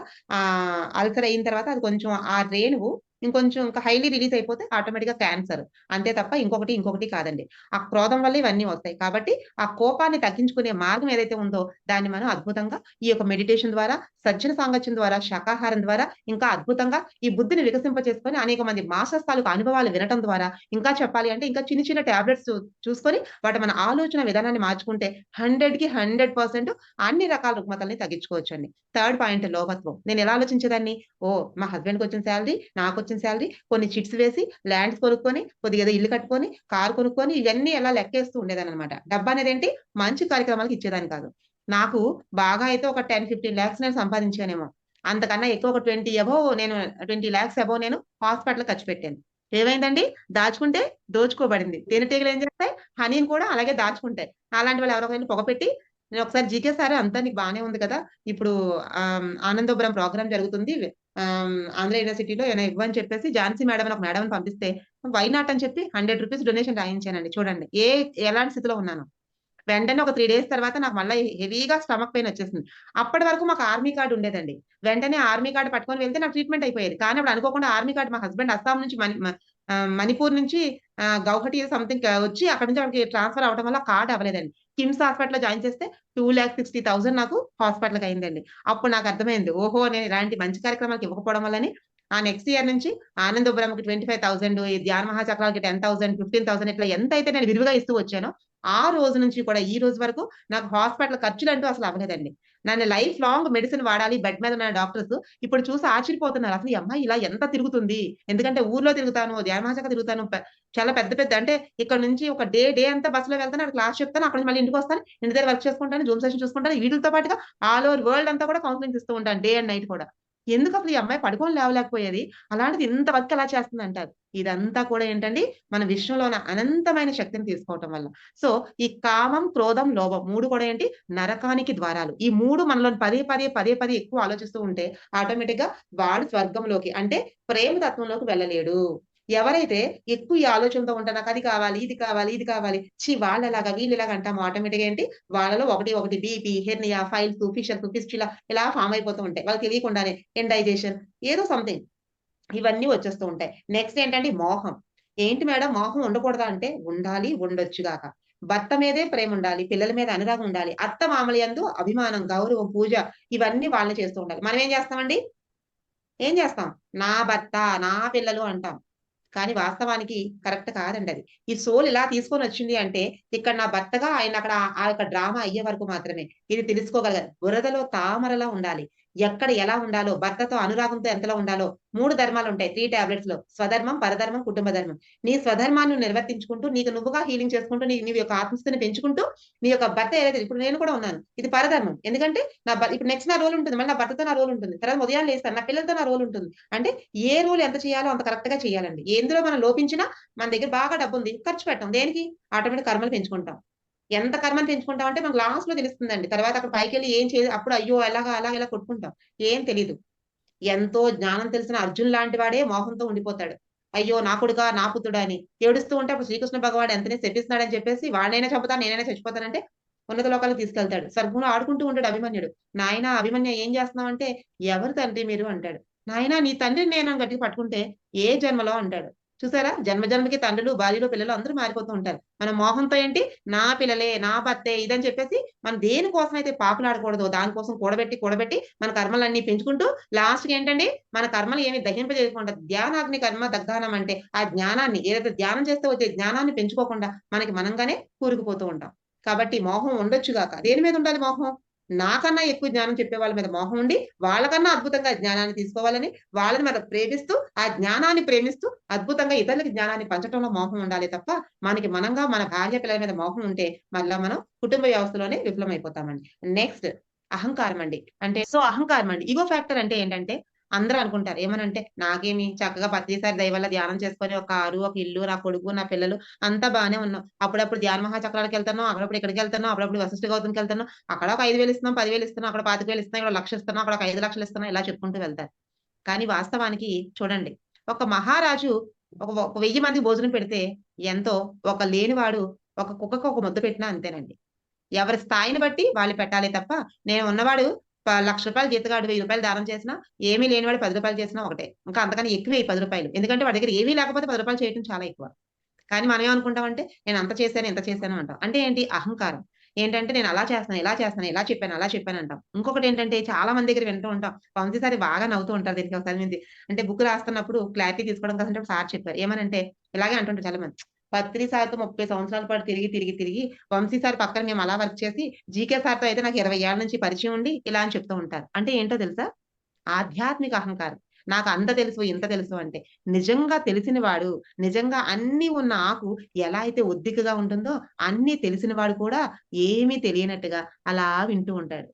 అల్సర్ అయిన తర్వాత అది కొంచెం ఆ రేణువు ఇంకొంచెం ఇంకా హైలీ రిలీజ్ అయిపోతే ఆటోమేటిక్‌గా క్యాన్సర్. అంతే తప్ప ఇంకొకటి కాదండి. ఆ క్రోధం వల్లే ఇవన్నీ వస్తాయి. కాబట్టి ఆ కోపాన్ని తగ్గించుకునే మార్గం ఏదైతే ఉందో దాన్ని మనం అద్భుతంగా ఈ యొక్క మెడిటేషన్ ద్వారా, సజ్జన సాంగత్యం ద్వారా, శాకాహారం ద్వారా ఇంకా అద్భుతంగా ఈ బుద్ధిని వికసింపచేసుకొని అనేక మంది మాస్టర్స్ తాలూకు అనుభవాలు వినటం ద్వారా ఇంకా చెప్పాలి అంటే ఇంకా చిన్న చిన్న టాబ్లెట్స్ చూసుకొని వాటి మన ఆలోచన విధానాన్ని మార్చుకుంటే 100కి 100% అన్ని రకాల రుగ్మతల్ని తగ్గించుకోవచ్చండి. Third point లోభత్వం. నేనెలా ఆలోచించేదాన్ని? ఓహ్! మా హస్బెండ్‌కొచ్చిన సాలరీ, నాకొచ్చిన సాలరీ, కొన్ని చిట్స్ వేసి, ల్యాండ్స్ కొనుక్కొని, కొద్దిగా ఏదో ఇల్లు కట్టుకొని, కారు కొనుక్కొని, ఇవన్నీ అలా లెక్కేస్తూ ఉండేదాన్ననమాట. డబ్బనేదేంటి మంచి కార్యక్రమాలకి ఇచ్చేదాన్ని కాదు. నాకు బాగా అయితే ఒక 10, 15 లాక్స్ నేను సంపాదించానేమో. అంతకన్నా ఎక్కువ ఒక 20 అబోవ్ నేను 20 లాక్స్ అబోవ్ నేను హాస్పిటల్‌కి ఖర్చు పెట్టాను. ఏమైందండి? దాచుకుంటే దోచుకోబడింది. తేనెటీగలు ఏం చేస్తాయి? హనీని కూడా అలాగే దాచుకుంటాయి. అలాంటి వాళ్ళు ఎవరో ఒకళ్ళు పొగపెట్టి నేనొకసారి జీకే సార్ అంతా నీకు బానే ఉంది కదా! ఇప్పుడు ఆనందోబరం ప్రోగ్రామ్ జరుగుతుంది. ఆంధ్ర యూనివర్సిటీలో ఏమైనా ఇవ్వని చెప్పేసి ఝాన్సీ మేడం అని ఒక మేడంని పంపిస్తే, వై నాట్ అని చెప్పి రూ. 100 డొనేషన్ రాయించానండి చూడండి. ఎలాంటి స్థితిలో ఉన్నానో. వెంటనే ఒక 3 డేస్ తర్వాత నాకు మళ్ళా హెవీగా స్టమక్ పెయిన్ వచ్చేసింది. అప్పటి వరకు మాకు ఆర్మీ కార్డ్ ఉండేదండి. వెంటనే ఆర్మీ కార్డ్ పట్టుకొని వెళ్తే నాకు ట్రీట్మెంట్ అయిపోయేది. కానీ అప్పుడు అనుకోకుండా ఆర్మీ కార్డ్ మా హస్బెండ్ అస్సాం నుంచి మణిపూర్ నుంచి గౌహటి సంథింగ్ వచ్చి అక్కడి నుంచి అక్కడికి ట్రాన్స్‌ఫర్ అవ్వడం వల్ల కార్డ్ అవ్వలేదండి. కిమ్స్ హాస్పిటల్‌లో జాయిన్ చేస్తే 2,60,000 నాకు హాస్పిటల్‌కి అయిందండి. అప్పుడు నాకు అర్థమైంది. ఓహో! నేను ఇలాంటి మంచి కార్యక్రమాలకు ఇవ్వకపోవడం వల్లనే ఆ నెక్స్ట్ ఇయర్ నుంచి ఆనందోబరంకి 25,000 ఈ ధ్యాన మహాచక్రాలకి 10,000, 15,000 ఇట్లా ఎంతైతే నేను విరివిగా ఇస్తూ వచ్చానో ఆ రోజు నుంచి కూడా ఈ రోజు వరకు నాకు హాస్పిటల్ ఖర్చులంటూ అసలు అవ్వలేదండి. నన్ను లైఫ్ లాంగ్ మెడిసిన్ వాడాలి బెడ్ మీద ఉన్న డాక్టర్స్ ఇప్పుడు చూసి ఆశ్చర్యపోతున్నారు. అసలు ఈ అమ్మాయి ఇలా ఎంత తిరుగుతుంది? ఎందుకంటే ఊర్లో తిరుగుతాను, ధ్యానమాచక తిరుగుతాను. చాలా పెద్ద పెద్ద అంటే ఇక్కడ నుంచి ఒక డే అంతా బస్సులో వెళ్తాను. అక్కడ క్లాస్ చెప్తాను. అక్కడి నుంచి మళ్ళీ ఇంటికొస్తాను. ఇంటి దగ్గర వర్క్ చేసుకుంటాను. జూమ్ సెషన్ చూసుకుంటాను. వీటిలతో పాటుగా ఆల్ ఓవర్ వరల్డ్ అంతా కూడా కౌన్సెలింగ్స్ ఇస్తూ ఉంటాను. డే అండ్ నైట్ కూడా. ఎందుకసలు ఈ అమ్మాయి పడుకొని లేవలేకపోయేది. అలాంటిది ఇంత వర్క్ ఎలా చేస్తుందంటారు. ఇదంతా కూడా ఏంటండి మన విశ్వంలో ఉన్న అనంతమైన శక్తిని తీసుకోవటం వల్ల. సో, ఈ కామం, క్రోధం, లోభం 3 కూడా ఏంటి నరకానికి ద్వారాలు. ఈ 3 మనలోని పదే పదే ఎక్కువ ఆలోచిస్తూ ఉంటే ఆటోమేటిక్‌గా వాడు స్వర్గంలోకి అంటే ప్రేమ తత్వంలోకి వెళ్ళలేడు. ఎవరైతే ఎక్కువ ఈ ఆలోచనతో ఉంటారో నాకది కావాలి, ఇది కావాలి, ఇది కావాలి. ఛీ! వాళ్ళెలాగా, వీళ్ళెలాగా అంటామో ఆటోమేటిక్‌గా ఏంటి వాళ్ళలో ఒకటి BP, hernia, piles, fissures, fistula ఇలా ఫార్మ్ అయిపోతూ ఉంటాయి. వాళ్ళకి తెలియకుండానే ఇండైజెషన్ ఏదో సంథింగ్. ఇవన్నీ వచ్చేస్తూ ఉంటాయి. నెక్స్ట్ ఏంటంటే మోహం. ఏంటి మేడం మోహం ఉండకూడదా అంటే ఉండాలి, ఉండొచ్చుగాక. భర్త మీదే ప్రేముండాలి. పిల్లల మీద అనురాగం ఉండాలి. అత్తమామల యందు అభిమానం, గౌరవం, పూజ ఇవన్నీ వాళ్ళని చేస్తూ ఉండాలి. మనమేం చేస్తామండి? ఏం చేస్తాం? నా భర్త, నా పిల్లలు అంటాం. కానీ వాస్తవానికి కరెక్ట్ కాదండి అది. ఈ సోల్ ఇలా తీసుకొనొచ్చింది అంటే, ఇక్కడ నా భర్తగా ఆయనక్కడ ఆ యొక్క డ్రామా అయ్యే వరకు మాత్రమే. ఇది తెలుసుకోగలగాలి. బురదలో తామరలా ఉండాలి. ఎక్కడ ఎలా ఉండాలో, భర్తతో అనురాగంతో ఎంతలో ఉండాలో 3 ధర్మాలుంటాయి. 3 టాబ్లెట్స్‌లో. స్వధర్మం, పరధర్మం, కుటుంబ ధర్మం. నీ స్వధర్మాన్ని నువ్వు నిర్వర్తించుకుంటూ, నీకు నువ్వుగా హీలింగ్ చేసుకుంటూ, నీ యొక్క ఆత్మస్థితిని పెంచుకుంటూ, నీ యొక్క భర్త ఏదైతే ఇప్పుడు నేను కూడా ఉన్నాను. ఇది పరధర్మం. ఎందుకంటే ఇప్పుడు నెక్స్ట్ నా రోల్ ఉంటుంది. మళ్ళీ నా భర్తతో నా రోల్ ఉంటుంది. తర్వాత ఉదయాన్నే లేస్తాను. నా పిల్లలతో నా రోల్ ఉంటుంది. అంటే ఏ రూల్ ఎంత చేయాలో అంత కరెక్ట్‌గా చేయాలండి. ఎందులో మనం లోపించినా మన దగ్గర బాగా డబ్బుంది. ఖర్చు పెట్టం. దేనికి? ఆటోమేటిక్ కర్మలు పెంచుకుంటాం. ఎంత కర్మని పెంచుకుంటాం అంటే మనకు లాస్ట్‌లో తెలుస్తుందండి. తర్వాత అక్కడ పైకెళ్ళి ఏం అప్పుడు అయ్యో! ఎలాగా అలా ఇలా కొట్టుకుంటాం. ఏం తెలీదు. ఎంతో జ్ఞానం తెలిసిన అర్జున్ లాంటి వాడే మోహంతో ఉండిపోతాడు. అయ్యో! నా కొడుకా, నా పుత్రుడా అని. ఏడుస్తూ ఉంటే అప్పుడు శ్రీకృష్ణ భగవానుడు ఎంతనే శపిస్తున్నాడని చెప్పేసి వాడినైనా చంపుతాను, నేనైనా చచ్చిపోతానంటే ఉన్నత లోకాలకు తీసుకెళ్తాడు. స్వర్గంలో ఆడుకుంటూ ఉంటాడు అభిమన్యుడు. నాయనా అభిమన్యు ఏం చేస్తున్నావంటే, ఎవరు తండ్రి మీరు అంటాడు. నాయనా నీ తండ్రిని నేను అని గట్టిగా పట్టుకుంటే, ఏ జన్మలో అంటాడు. చూసారా? జన్మ జన్మకి తండ్రులు, భార్యలు, పిల్లలు అందరూ మారిపోతూ ఉంటారు. మన మోహంతో ఏంటి, నా పిల్లలే, నా భర్తే ఇదని చెప్పేసి మనం దేనికోసమైతే పాకులాడకూడదో దానికోసం కూడబెట్టి మన కర్మలన్నీ పెంచుకుంటూ లాస్ట్‌కి ఏంటండి, మన కర్మలు ఏమి దహింపజేయకుండా ధ్యానాగ్ని కర్మ దగ్ధానం అంటే ఆ జ్ఞానాన్ని ఏదైతే ధ్యానం చేస్తే వచ్చే జ్ఞానాన్ని పెంచుకోకుండా మనకి మనంగానే కూరుకుపోతూ ఉంటాం. కాబట్టి మోహం ఉండొచ్చు గాక. దేని మీద ఉండాలి మోహం? నాకన్నా ఎక్కువ జ్ఞానం చెప్పే వాళ్ళ మీద మోహం ఉండి, వాళ్ళకన్నా అద్భుతంగా జ్ఞానాన్ని తీసుకోవాలని, వాళ్ళని మనం ప్రేమిస్తూ, ఆ జ్ఞానాన్ని ప్రేమిస్తూ, అద్భుతంగా ఇతరులకి జ్ఞానాన్ని పంచటంలో మోహం ఉండాలే తప్ప, మనకి మనంగా మన భార్య పిల్లల మీద మోహం ఉంటే, మళ్ళా మనం కుటుంబ వ్యవస్థలోనే విఫలమైపోతామండి. నెక్స్ట్ అహంకారం అండి. అంటే అహంకారం అండి. ఇగో ఫ్యాక్టర్ అంటే ఏంటంటే, అందరూ అనుకుంటారు. ఏమనంటే, నాకేమి చక్కగా ప్రతిసారి దయ వల్ల ధ్యానం చేసుకొని ఒక కారు, ఒక ఇల్లు, నా కొడుకు, నా పిల్లలు అంతా బానే ఉన్నాం. అప్పుడప్పుడు ధ్యాన మహాచక్రాలకెళ్తున్నాం. అప్పుడప్పుడు ఇక్కడికెళ్తున్నాం. అప్పుడప్పుడు వశిష్ఠ గౌతమ్‌కెళ్తున్నాం. అక్కడ ఒక 5,000 ఇస్తున్నాం, 10,000 ఇస్తున్నాం. అక్కడ 25,000 ఇస్తున్నాం. ఇక్కడ 1,00,000 ఇస్తున్నాం. అక్కడ ఒక 5,00,000 ఇస్తున్నాం. ఇలా చెప్పుకుంటూ వెళ్తారు. కానీ వాస్తవానికి చూడండి. ఒక మహారాజు ఒక 1000 మందికి భోజనం పెడితే ఎంతో, ఒక లేనివాడు ఒక కుక్కకు ఒక ముద్ద పెట్టినా అంతేనండి. ఎవరి స్థాయిని బట్టి వాళ్ళు పెట్టాలే తప్ప, నేను ఉన్నవాడు రూ. 1,00,000 జీతగాడు రూ. 1000 దానం చేసినా, ఏమీ లేనివాడు రూ. 10 చేసినా ఒకటే. ఇంకా అంతకన్నా ఎక్కువే ఈ రూ. 10. ఎందుకంటే వాడి దగ్గర ఏమీ లేకపోతే రూ. 10 చేయటం చాలా ఎక్కువ. కానీ మనం ఏమనుకుంటామంటే, నేను అంత చేశాను, ఇంత చేశాను అంటాం. అంటే ఏంటి? అహంకారం. ఏంటంటే నేను అలా చేస్తున్నాను, ఇలా చేస్తున్నాను, ఇలా చెప్పాను, అలా చెప్పాను అంటాం. ఇంకొకటేంటంటే చాలా మంది దగ్గర వింటూ ఉంటాం. ప్రతిసారి బాగా నవ్వుతూ ఉంటారు దీనికి ఒకసారి అంటే బుక్ రాస్తున్నప్పుడు క్లారిటీ తీసుకోవడం కోసం సార్ చెప్పారు. ఏమనంటే ఇలాగే అంటుంటారు చాలా మంది. పత్రి సార్‌తో 30 సంవత్సరాల పాటు తిరిగి వంశీ సార్ పక్కన మేము అలా వర్క్ చేసి, జీకే సార్‌తో అయితే నాకు 20 ఏళ్ల నుంచి పరిచయం ఉండి ఇలా అని చెప్తూ ఉంటారు. అంటే ఏంటో తెలుసా? ఆధ్యాత్మిక అహంకారం. నాకు అంత తెలుసు, ఇంత తెలుసు అంటే. నిజంగా తెలిసిన వాడు, నిజంగా అన్నీ ఉన్న ఆకు ఎలా అయితే ఒద్దికగా ఉంటుందో, అన్నీ తెలిసిన వాడు కూడా ఏమీ తెలియనట్టుగా అలా వింటూ ఉంటాడు.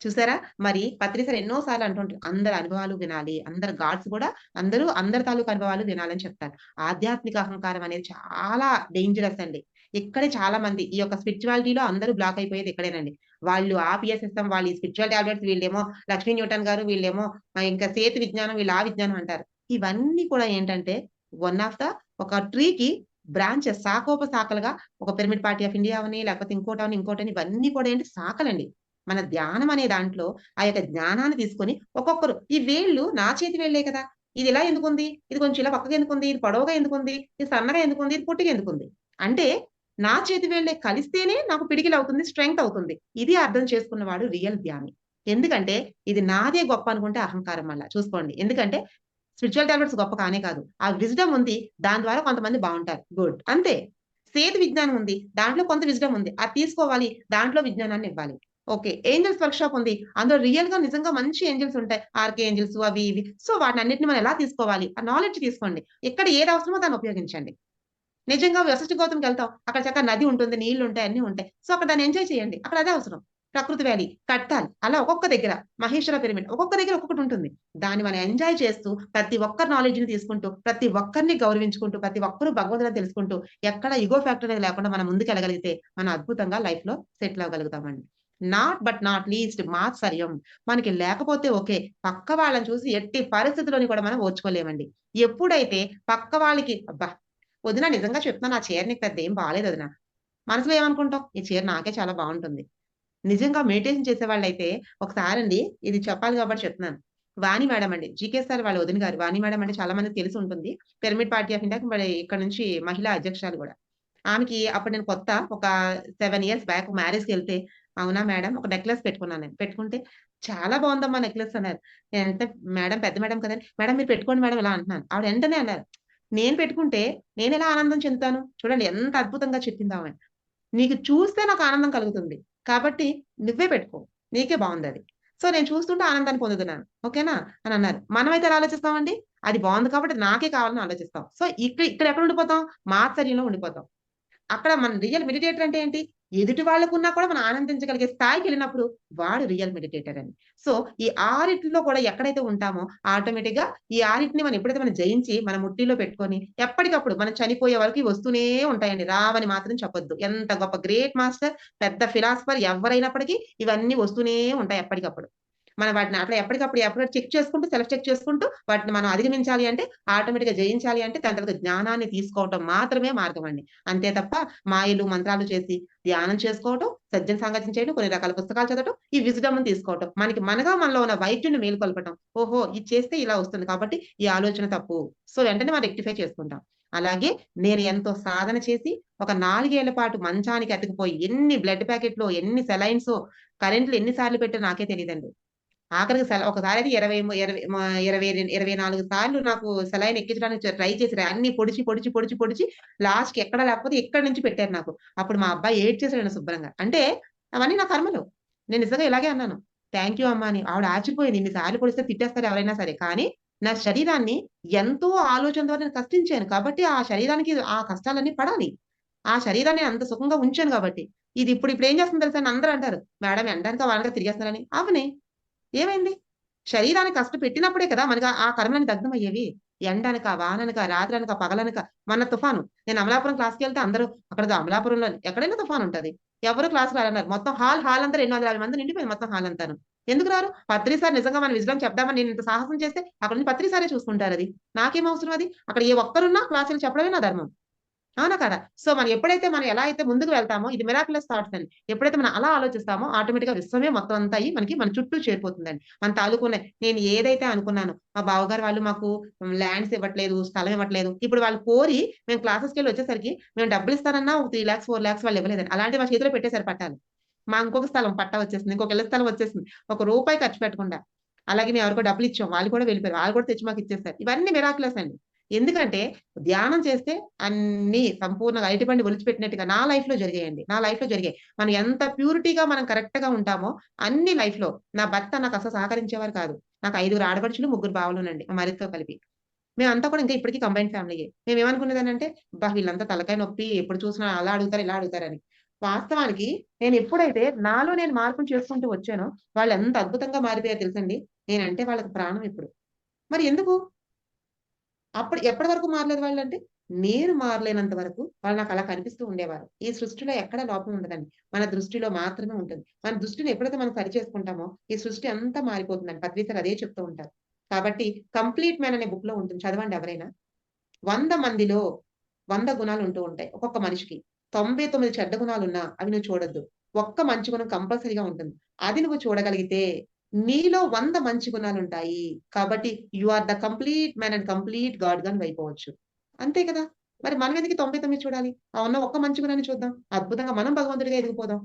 చూసారా? మరి పత్రిసారి ఎన్నో సార్లు అంటుంటారు. అందరి అనుభవాలు వినాలి. అందరు గాడ్స్ కూడా అందరి తాలూకు అనుభవాలు వినాలని చెప్తారు. ఆధ్యాత్మిక అహంకారం అనేది చాలా డేంజరస్ అండి. ఇక్కడే చాలా మంది ఈ యొక్క స్పిరిచువాలిటీలో అందరూ బ్లాక్ అయిపోయేది ఇక్కడేనండి. వాళ్ళు ఆపియా సిస్టమ్, వాళ్ళు ఈ స్పిరిచువల్ టాబ్లెట్స్, వీళ్ళేమో లక్ష్మీ న్యూటన్ గారు, వీళ్ళేమో ఇంకా సేతు విజ్ఞానం, వీళ్ళు ఆ విజ్ఞానం అంటారు. ఇవన్నీ కూడా ఏంటంటే వన్ ఆఫ్ ద ఒక ట్రీకి బ్రాంచెస్ శాఖోపశాఖలుగా ఒక పిరమిడ్ పార్టీ ఆఫ్ ఇండియా అవని, లేకపోతే ఇంకోటని ఇవన్నీ కూడా ఏంటి శాఖలండి. మన ధ్యానం అనే దాంట్లో ఆ యొక్క జ్ఞానాన్ని తీసుకొని ఒక్కొక్కరు ఈ వేళ్ళు నా చేతి వేళ్ళే కదా! ఇది ఇలా ఎందుకుంది? ఇది కొంచెం ఇలా పక్కకి ఎందుకుంది? ఇది పొడవుగా ఎందుకుంది? ఇది సన్నగా ఎందుకుంది? ఇది పొట్టిగా ఎందుకుంది? అంటే నా చేతి వేళ్ళే కలిస్తేనే నాకు పిడికిలవుతుంది, స్ట్రెంగ్త్ అవుతుంది. ఇది అర్థం చేసుకున్నవాడు రియల్ ధ్యాని. ఎందుకంటే ఇది నాదే గొప్ప అనుకుంటే అహంకారం మళ్ళా చూసుకోండి. ఎందుకంటే స్పిరిచువల్ టాబ్లెట్స్ గొప్ప కానే కాదు. ఆ విజ్డమ్ ఉంది. దాని ద్వారా కొంతమంది బావుంటారు. గుడ్. అంతే. సేతు విజ్ఞానం ఉంది. దాంట్లో కొంత విజ్డమ్ ఉంది. అది తీసుకోవాలి. దాంట్లో విజ్ఞానాన్ని ఇవ్వాలి. ఓకే. ఏంజెల్స్ వర్క్‌షాప్ ఉంది. అందులో రియల్‌గా నిజంగా మంచి ఏంజెల్స్ ఉంటాయి. ఆర్క్ ఏంజెల్స్ అవి ఇవి. సో, వాటినన్నిటిని మనం ఎలా తీసుకోవాలి? ఆ నాలెడ్జ్ తీసుకోండి. ఎక్కడ ఏది అవసరమో దాన్ని ఉపయోగించండి. నిజంగా వశిష్ఠ గౌతమ్‌కెళ్తాం. అక్కడ చక్కగా నది ఉంటుంది, నీళ్లుంటాయి, అన్నీ ఉంటాయి. సో, అక్కడ దాన్ని ఎంజాయ్ చేయండి. అక్కడ అదే అవసరం. ప్రకృతి వ్యాలీ, కట్టాల్ అలా ఒక్కొక్క దగ్గర మహేశ్వర పిరమిడ్ ఒక్కొక్క దగ్గర ఒక్కొక్కటుంటుంది. దాన్ని మనం ఎంజాయ్ చేస్తూ, ప్రతి ఒక్కరి నాలెడ్జ్‌ని తీసుకుంటూ, ప్రతి ఒక్కరిని గౌరవించుకుంటూ, ప్రతి ఒక్కరు భగవంతుడని తెలుసుకుంటూ, ఎక్కడ ఇగో ఫ్యాక్టర్ అనేది లేకుండా మనం ముందుకెళ్ళగలిగితే, మనం అద్భుతంగా లైఫ్‌లో సెటిల్ అవ్వగలుగుతామండి. నాట్ లీస్ట్ మాత్సర్యం. మనకి లేకపోతే ఓకే. పక్క వాళ్ళని చూసి ఎట్టి పరిస్థితిలోని కూడా మనం ఓర్చుకోలేమండి. ఎప్పుడైతే పక్క వాళ్ళకి అబ్బా! వదిన నిజంగా చెప్తున్నాను. ఆ చీర నీకు పెద్ద ఏం బాలేదు వదిన. మనసులో ఏమనుకుంటాం? ఈ చీర నాకే చాలా బావుంటుంది. నిజంగా మెడిటేషన్ చేసేవాళ్ళైతే ఒకసారండి ఇది చెప్పాలి కాబట్టి చెప్తున్నాను. వాణి మేడం అండి. జీకే సార్ వాళ్ళ వదిన గారు. వాణి మేడం అంటే చాలా మందికి తెలిసి ఉంటుంది. పిరమిడ్ పార్టీ ఆఫ్ ఇండియాకి మరి ఇక్కడ నుంచి మహిళా అధ్యక్షురాలు గూడా. ఆమెకి అప్పుడు నేను కొత్త ఒక 7 ఇయర్స్ బ్యాక్ మ్యారేజ్‌కెళ్తే, అవునా మేడం ఒక నెక్లెస్ పెట్టుకున్నాను నేను. పెట్టుకుంటే చాలా బావుందమ్మా నెక్లెస్ అన్నారు. నేనంటే మేడం పెద్ద మేడం కదండీ! మేడం మీరు పెట్టుకోండి మేడం ఇలా అంటున్నాను. ఆవిడ వెంటనే అన్నారు. నేను పెట్టుకుంటే నేనెలా ఆనందం చెందుతాను? చూడండి ఎంత అద్భుతంగా చెప్పిందామె. నీకు చూస్తే నాకు ఆనందం కలుగుతుంది. కాబట్టి నువ్వే పెట్టుకో. నీకే బావుందది. సో, నేను చూస్తుంటే ఆనందాన్ని పొందుతున్నాను. ఓకేనా? అనన్నారు. మనమైతే ఎలా ఆలోచిస్తామండి? అది బావుంది కాబట్టి నాకే కావాలని ఆలోచిస్తాం. సో, ఇక్కడ ఎక్కడ ఉండిపోతాం? మాత్సర్యంలో ఉండిపోతాం. అక్కడ మన రియల్ మెడిటేటర్ అంటే ఏంటి? ఎదుటి వాళ్ళకున్నా కూడా మనం ఆనందించగలిగే స్థాయికెళ్ళినప్పుడు వాడు రియల్ మెడిటేటర్ అని. సో, ఈ ఆరిట్లో కూడా ఎక్కడైతే ఉంటామో ఆటోమేటిక్‌గా ఈ ఆరిటిని మనం ఎప్పుడైతే మనం జయించి మన ముట్టిలో పెట్టుకొని ఎప్పటికప్పుడు మనం చనిపోయే వరకు ఇవి వస్తూనే ఉంటాయండి. రావని మాత్రం చెప్పొద్దు. ఎంత గొప్ప గ్రేట్ మాస్టర్, పెద్ద ఫిలాసఫర్ ఎవ్వరైనప్పటికీ ఇవన్నీ వస్తూనే ఉంటాయి ఎప్పటికప్పుడు. మనం వాటిని అట్లా ఎప్పటికప్పుడు ఎప్పుడో చెక్ చేసుకుంటూ, సెల్ఫ్ చెక్ చేసుకుంటూ వాటిని మనం అధిగమించాలి అంటే ఆటోమేటిక్‌గా జయించాలి అంటే దాని తర్వాత జ్ఞానాన్ని తీసుకోవటం మాత్రమే మార్గం అండి. అంతే తప్ప మాయలు, మంత్రాలు చేసి ధ్యానం చేసుకోవటం, సజ్జన సాంగత్యం చేయడం, కొన్ని రకాల పుస్తకాలు చదవటం, ఈ విజ్డమ్‌ని తీసుకోవటం. మనలో ఉన్న వైద్యుడిని మేలుకొల్పటం. ఓహో! ఇది చేస్తే ఇలా వస్తుంది కాబట్టి ఈ ఆలోచన తప్పు. సో, వెంటనే మనం రెక్టిఫై చేసుకుంటాం. అలాగే నేను ఎంతో సాధన చేసి ఒక 4 ఏళ్ల పాటు మంచానికి అతుకుపోయి ఎన్ని బ్లడ్ ప్యాకెట్‌లో, ఎన్ని సెలైన్సో, కరెంట్‌లు ఎన్ని సార్లు పెట్టానో నాకే తెలీదండి. ఆఖరికి ఒకసారైతే 20 ము 20 మా 24 సార్లు నాకు సెలైన్ ఎక్కించడానికి ట్రై చేసారు. అన్నీ పొడిచి లాస్ట్‌కి ఎక్కడ లేకపోతే ఇక్కడి నుంచి పెట్టారు నాకు. అప్పుడు మా అబ్బాయి ఏడ్చేసాడండి శుభ్రంగా. అంటే అవన్నీ నా కర్మలు. నేను నిజంగా ఇలాగే అన్నాను. థాంక్ యూ అమ్మా అని. ఆవిడ ఆశ్చర్యపోయింది. ఇన్ని సార్లు పొడిస్తే తిట్టేస్తారు ఎవరైనా సరే. కానీ నా శరీరాన్ని ఎంతో ఆలోచన ద్వారా నేను కష్టించాను. కాబట్టి ఆ శరీరానికి ఆ కష్టాలన్నీ పడాలి. ఆ శరీరాన్ని అంత సుఖంగా ఉంచాను కాబట్టి. ఇప్పుడు ఏం చేస్తుంది తెలుసా? అండి అందరూ అంటారు. మేడం ఎండనక వానక తిరిగేస్తున్నారని. అవని. ఏమైంది? శరీరానికి కష్టపెట్టినప్పుడే కదా! మనకు ఆ కర్మలన్నీ దగ్ధమయ్యేవి. ఎండనక, వాననక, రాత్రనక, పగలనక మొన్న తుఫాను. నేను అమలాపురం క్లాస్‌కెళ్తే అందరూ అక్కడ అమలాపురంలో ఎక్కడైనా తుఫానుంటది. ఎవరు క్లాస్‌కి రారన్నారు. మొత్తం హాల్ అంతా 250 మంది నిండిపోయింది మొత్తం హాల్ అంతాను. ఎందుకు రారు? పత్రి సార్ నిజంగా మన విజ్డమ్ చెప్దామని నేనింత సాహసం చేస్తే అక్కడ నుంచి పత్రి సారే చూసుకుంటారది. నాకేం అవసరం అది? అక్కడ ఏ ఒక్కరున్నా క్లాసులు చెప్పడమే నా ధర్మం. అవునా కదా! సో, మనం ఎలా అయితే ముందుకు వెళ్తామో ఇది మిరాక్యులస్ థాట్స్ అండి. ఎప్పుడైతే మనం అలా ఆలోచిస్తామో ఆటోమేటిక్‌గా విశ్వమే మొత్తం అంతా అయ్యి మన చుట్టూ చేరిపోతుందండి. మన తాలూకునే నేను ఏదైతే అనుకున్నానో మా బావగారు వాళ్ళు మాకు ల్యాండ్స్ ఇవ్వట్లేదు, స్థలం ఇవ్వట్లేదు. ఇప్పుడు వాళ్ళు కోరి మేము క్లాసెస్‌కెళ్ళి వచ్చేసరికి మేము డబ్బులిస్తానన్నా ఒక 3,00,000, 4,00,000 వాళ్ళు ఇవ్వలేదండి. అలాంటివి మా చేతిలో పెట్టేసారు పట్టాలు. మా ఇంకొక స్థలం పట్టా వచ్చేసింది. ఇంకొక ఇళ్ల స్థలం వచ్చేసింది. ఒక రూపాయి ఖర్చు పెట్టకుండా. అలాగే మేము ఎవరికో డబ్బులిచ్చాం. వాళ్ళు కూడా వెళ్ళిపోయారు. వాళ్ళు కూడా తెచ్చి మాకిచ్చేసారు. ఇవన్నీ మిరాక్యులస్ అండి. ఎందుకంటే ధ్యానం చేస్తే అన్నీ సంపూర్ణంగా అరటిపండు ఒలిచిపెట్టినట్టుగా నా లైఫ్‌లో జరిగాయండి. నా లైఫ్‌లో జరిగాయి. మనం ఎంత ప్యూరిటీగా మనం కరెక్ట్‌గా ఉంటామో అన్ని లైఫ్‌లో నా భర్త నాకసలు సహకరించేవారు కాదు. నాకు 5గురు ఆడపడుచులు, ముగ్గురు బావలునండి. మా మరిదితో కలిపి. మేమంతా కూడా ఇంకా ఇప్పటికి కంబైన్డ్ ఫ్యామిలీయే. మేమేమనుకునేదాన్నంటే, అబ్బా! వీళ్ళంతా తలకాయ నొప్పి ఎప్పుడు చూసినా అలా అడుగుతారు, ఇలా అడుగుతారని. వాస్తవానికి నేనెప్పుడైతే నాలో నేను మార్పులు చేసుకుంటూ వచ్చానో, వాళ్ళెంత అద్భుతంగా మారిపోయారో తెలుసండి? నేనంటే వాళ్ళకి ప్రాణం ఇప్పుడు. మరి ఎందుకు? అప్పుడు ఎప్పటి వరకు మారలేదు వాళ్ళంటే, నేను మారలేనంత వరకు వాళ్ళు నాకలా కనిపిస్తూ ఉండేవారు. ఈ సృష్టిలో ఎక్కడ లోపం ఉండదండి. మన దృష్టిలో మాత్రమే ఉంటుంది. మన దృష్టిని ఎప్పుడైతే మనం సరిచేసుకుంటామో, ఈ సృష్టి అంతా మారిపోతుందండి. పత్రి సార్ అదే చెప్తూ ఉంటారు. కాబట్టి 'కంప్లీట్ మ్యాన్' అనే బుక్‌లో ఉంటుంది. చదవండి ఎవరైనా. 100 మందిలో 100 గుణాలుంటూ ఉంటాయి. ఒక్కొక్క మనిషికి. 99 చెడ్డ గుణాలున్నా అవి నువ్వు చూడొద్దు. ఒక్క మంచి గుణం కంపల్సరీగా ఉంటుంది. అది నువ్వు చూడగలిగితే నీలో 100 మంచి గుణాలుంటాయి. కాబట్టి you are the complete man and complete గాడ్‌గా నువ్వయిపోవచ్చు. అంతే కదా! మరి మనమెందుకు 99 చూడాలి? ఆ ఉన్న ఒక్క మంచి గుణాన్ని చూద్దాం. అద్భుతంగా మనం భగవంతుడిగా ఎదిగిపోదాం.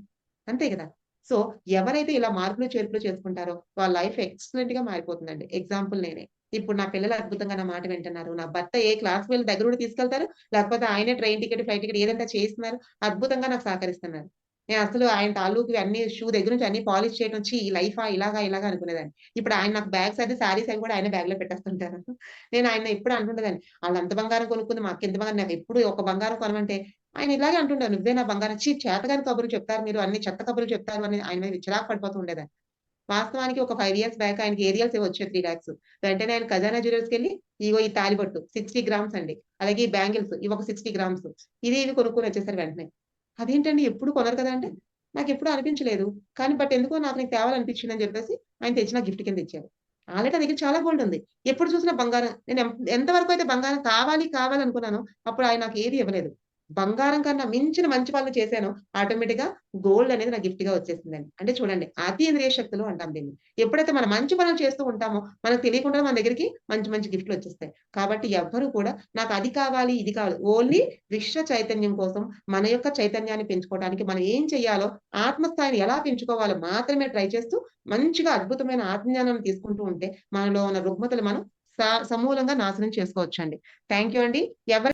అంతే కదా! సో, ఎవరైతే ఇలా మార్పులు, చేర్పులు చేసుకుంటారో వాళ్ళ లైఫ్ ఎక్సలెంట్‌గా మారిపోతుందండి. ఎగ్జాంపుల్ నేనే. ఇప్పుడు నా పిల్లలు అద్భుతంగా నా మాట వింటున్నారు. నా భర్త ఏ క్లాస్‌కి వీళ్ళ దగ్గరుండి తీసుకెళ్తారు. లేకపోతే ఆయనే ట్రైన్ టికెట్, ఫ్లైట్ టికెట్ ఏదంటే చేస్తున్నారు. అద్భుతంగా నాకు సహకరిస్తున్నారు. నేనసలు ఆయన తాలూకువి అన్నీ షూ దగ్గర నుంచి అన్నీ పాలిష్ చేయడం ఛీ! ఈ లైఫా ఇలాగా అనుకునేదాన్ని. ఇప్పుడు ఆయన నాకు బ్యాగ్స్ అది శారీస్ అవి కూడా ఆయనే బ్యాగ్‌లో పెట్టేస్తుంటారు. నేను ఆయన్ని ఎప్పుడు అంటుండేదాన్ని. ఆళ్ళంత బంగారం కొనుక్కుంది మా అక్కింత బంగారం నాకెప్పుడు ఒక బంగారం కొనమంటే ఆయన ఇలాగే అంటుంటారు. "నువ్వే నా బంగారం ఛీ! చేతకాని కబుర్లు చెప్తారు మీరు. అన్ని చెత్త కబుర్లు చెప్తారు" అని ఆయన మీద చిరాకు పడిపోతూ ఉండేదాన్ని. వాస్తవానికి ఒక 5 ఇయర్స్ బ్యాక్ ఆయనకి ఏరియల్స్ ఏవో వచ్చాయి 3,00,000 వెంటనే ఆయన ఖజానా జ్యువెల్లర్స్‌కెళ్ళి ఇగో ఈ తాళిబొట్టు 60 గ్రామ్స్ అండి. అలాగే ఈ బ్యాంగిల్స్ ఇవొక 60 గ్రామ్స్. ఇవి కొనుక్కొని వచ్చేసారు వెంటనే. అదేంటండి ఎప్పుడు కొనరు కదా! అంటే నాకెప్పుడు అనిపించలేదు. కానీ ఎందుకో నీకు తేవాలనిపించిందని చెప్పేసి ఆయన తెచ్చి నాకు గిఫ్ట్ కింద ఇచ్చారు. ఆల్రెడీ నా దగ్గర చాలా గోల్డ్ ఉంది. ఎప్పుడు చూసినా బంగారం. నేను ఎంత వరకు అయితే బంగారం కావాలి అనుకున్నానో అప్పుడు ఆయన నాకు ఏది ఇవ్వలేదు. బంగారం కన్నా మించిన మంచి పనులు చేశానో ఆటోమేటిక్ గా గోల్డ్ అనేది నా గిఫ్ట్ గా వచ్చేసిందండి. అంటే చూడండి అతీంద్రియ శక్తులు అంటాం దీన్ని. ఎప్పుడైతే మనం మంచి పనులు చేస్తూ ఉంటామో మనకు తెలియకుండా మన దగ్గరికి మంచి మంచి గిఫ్ట్లు వచ్చేస్తాయి. కాబట్టి ఎవ్వరు కూడా నాకు అది కావాలి, ఇది కావాలి ఓన్లీ విశ్వ చైతన్యం కోసం మన యొక్క చైతన్యాన్ని పెంచుకోవడానికి మనం ఏం చేయాలో ఆత్మస్థాయిని ఎలా పెంచుకోవాలో మాత్రమే ట్రై చేస్తూ మంచిగా అద్భుతమైన ఆత్మజ్ఞానాన్ని తీసుకుంటూ ఉంటే మనలో ఉన్న రుగ్మతలు మనం సమూలంగా నాశనం చేసుకోవచ్చండి. థాంక్ యూ అండి. ఎవరి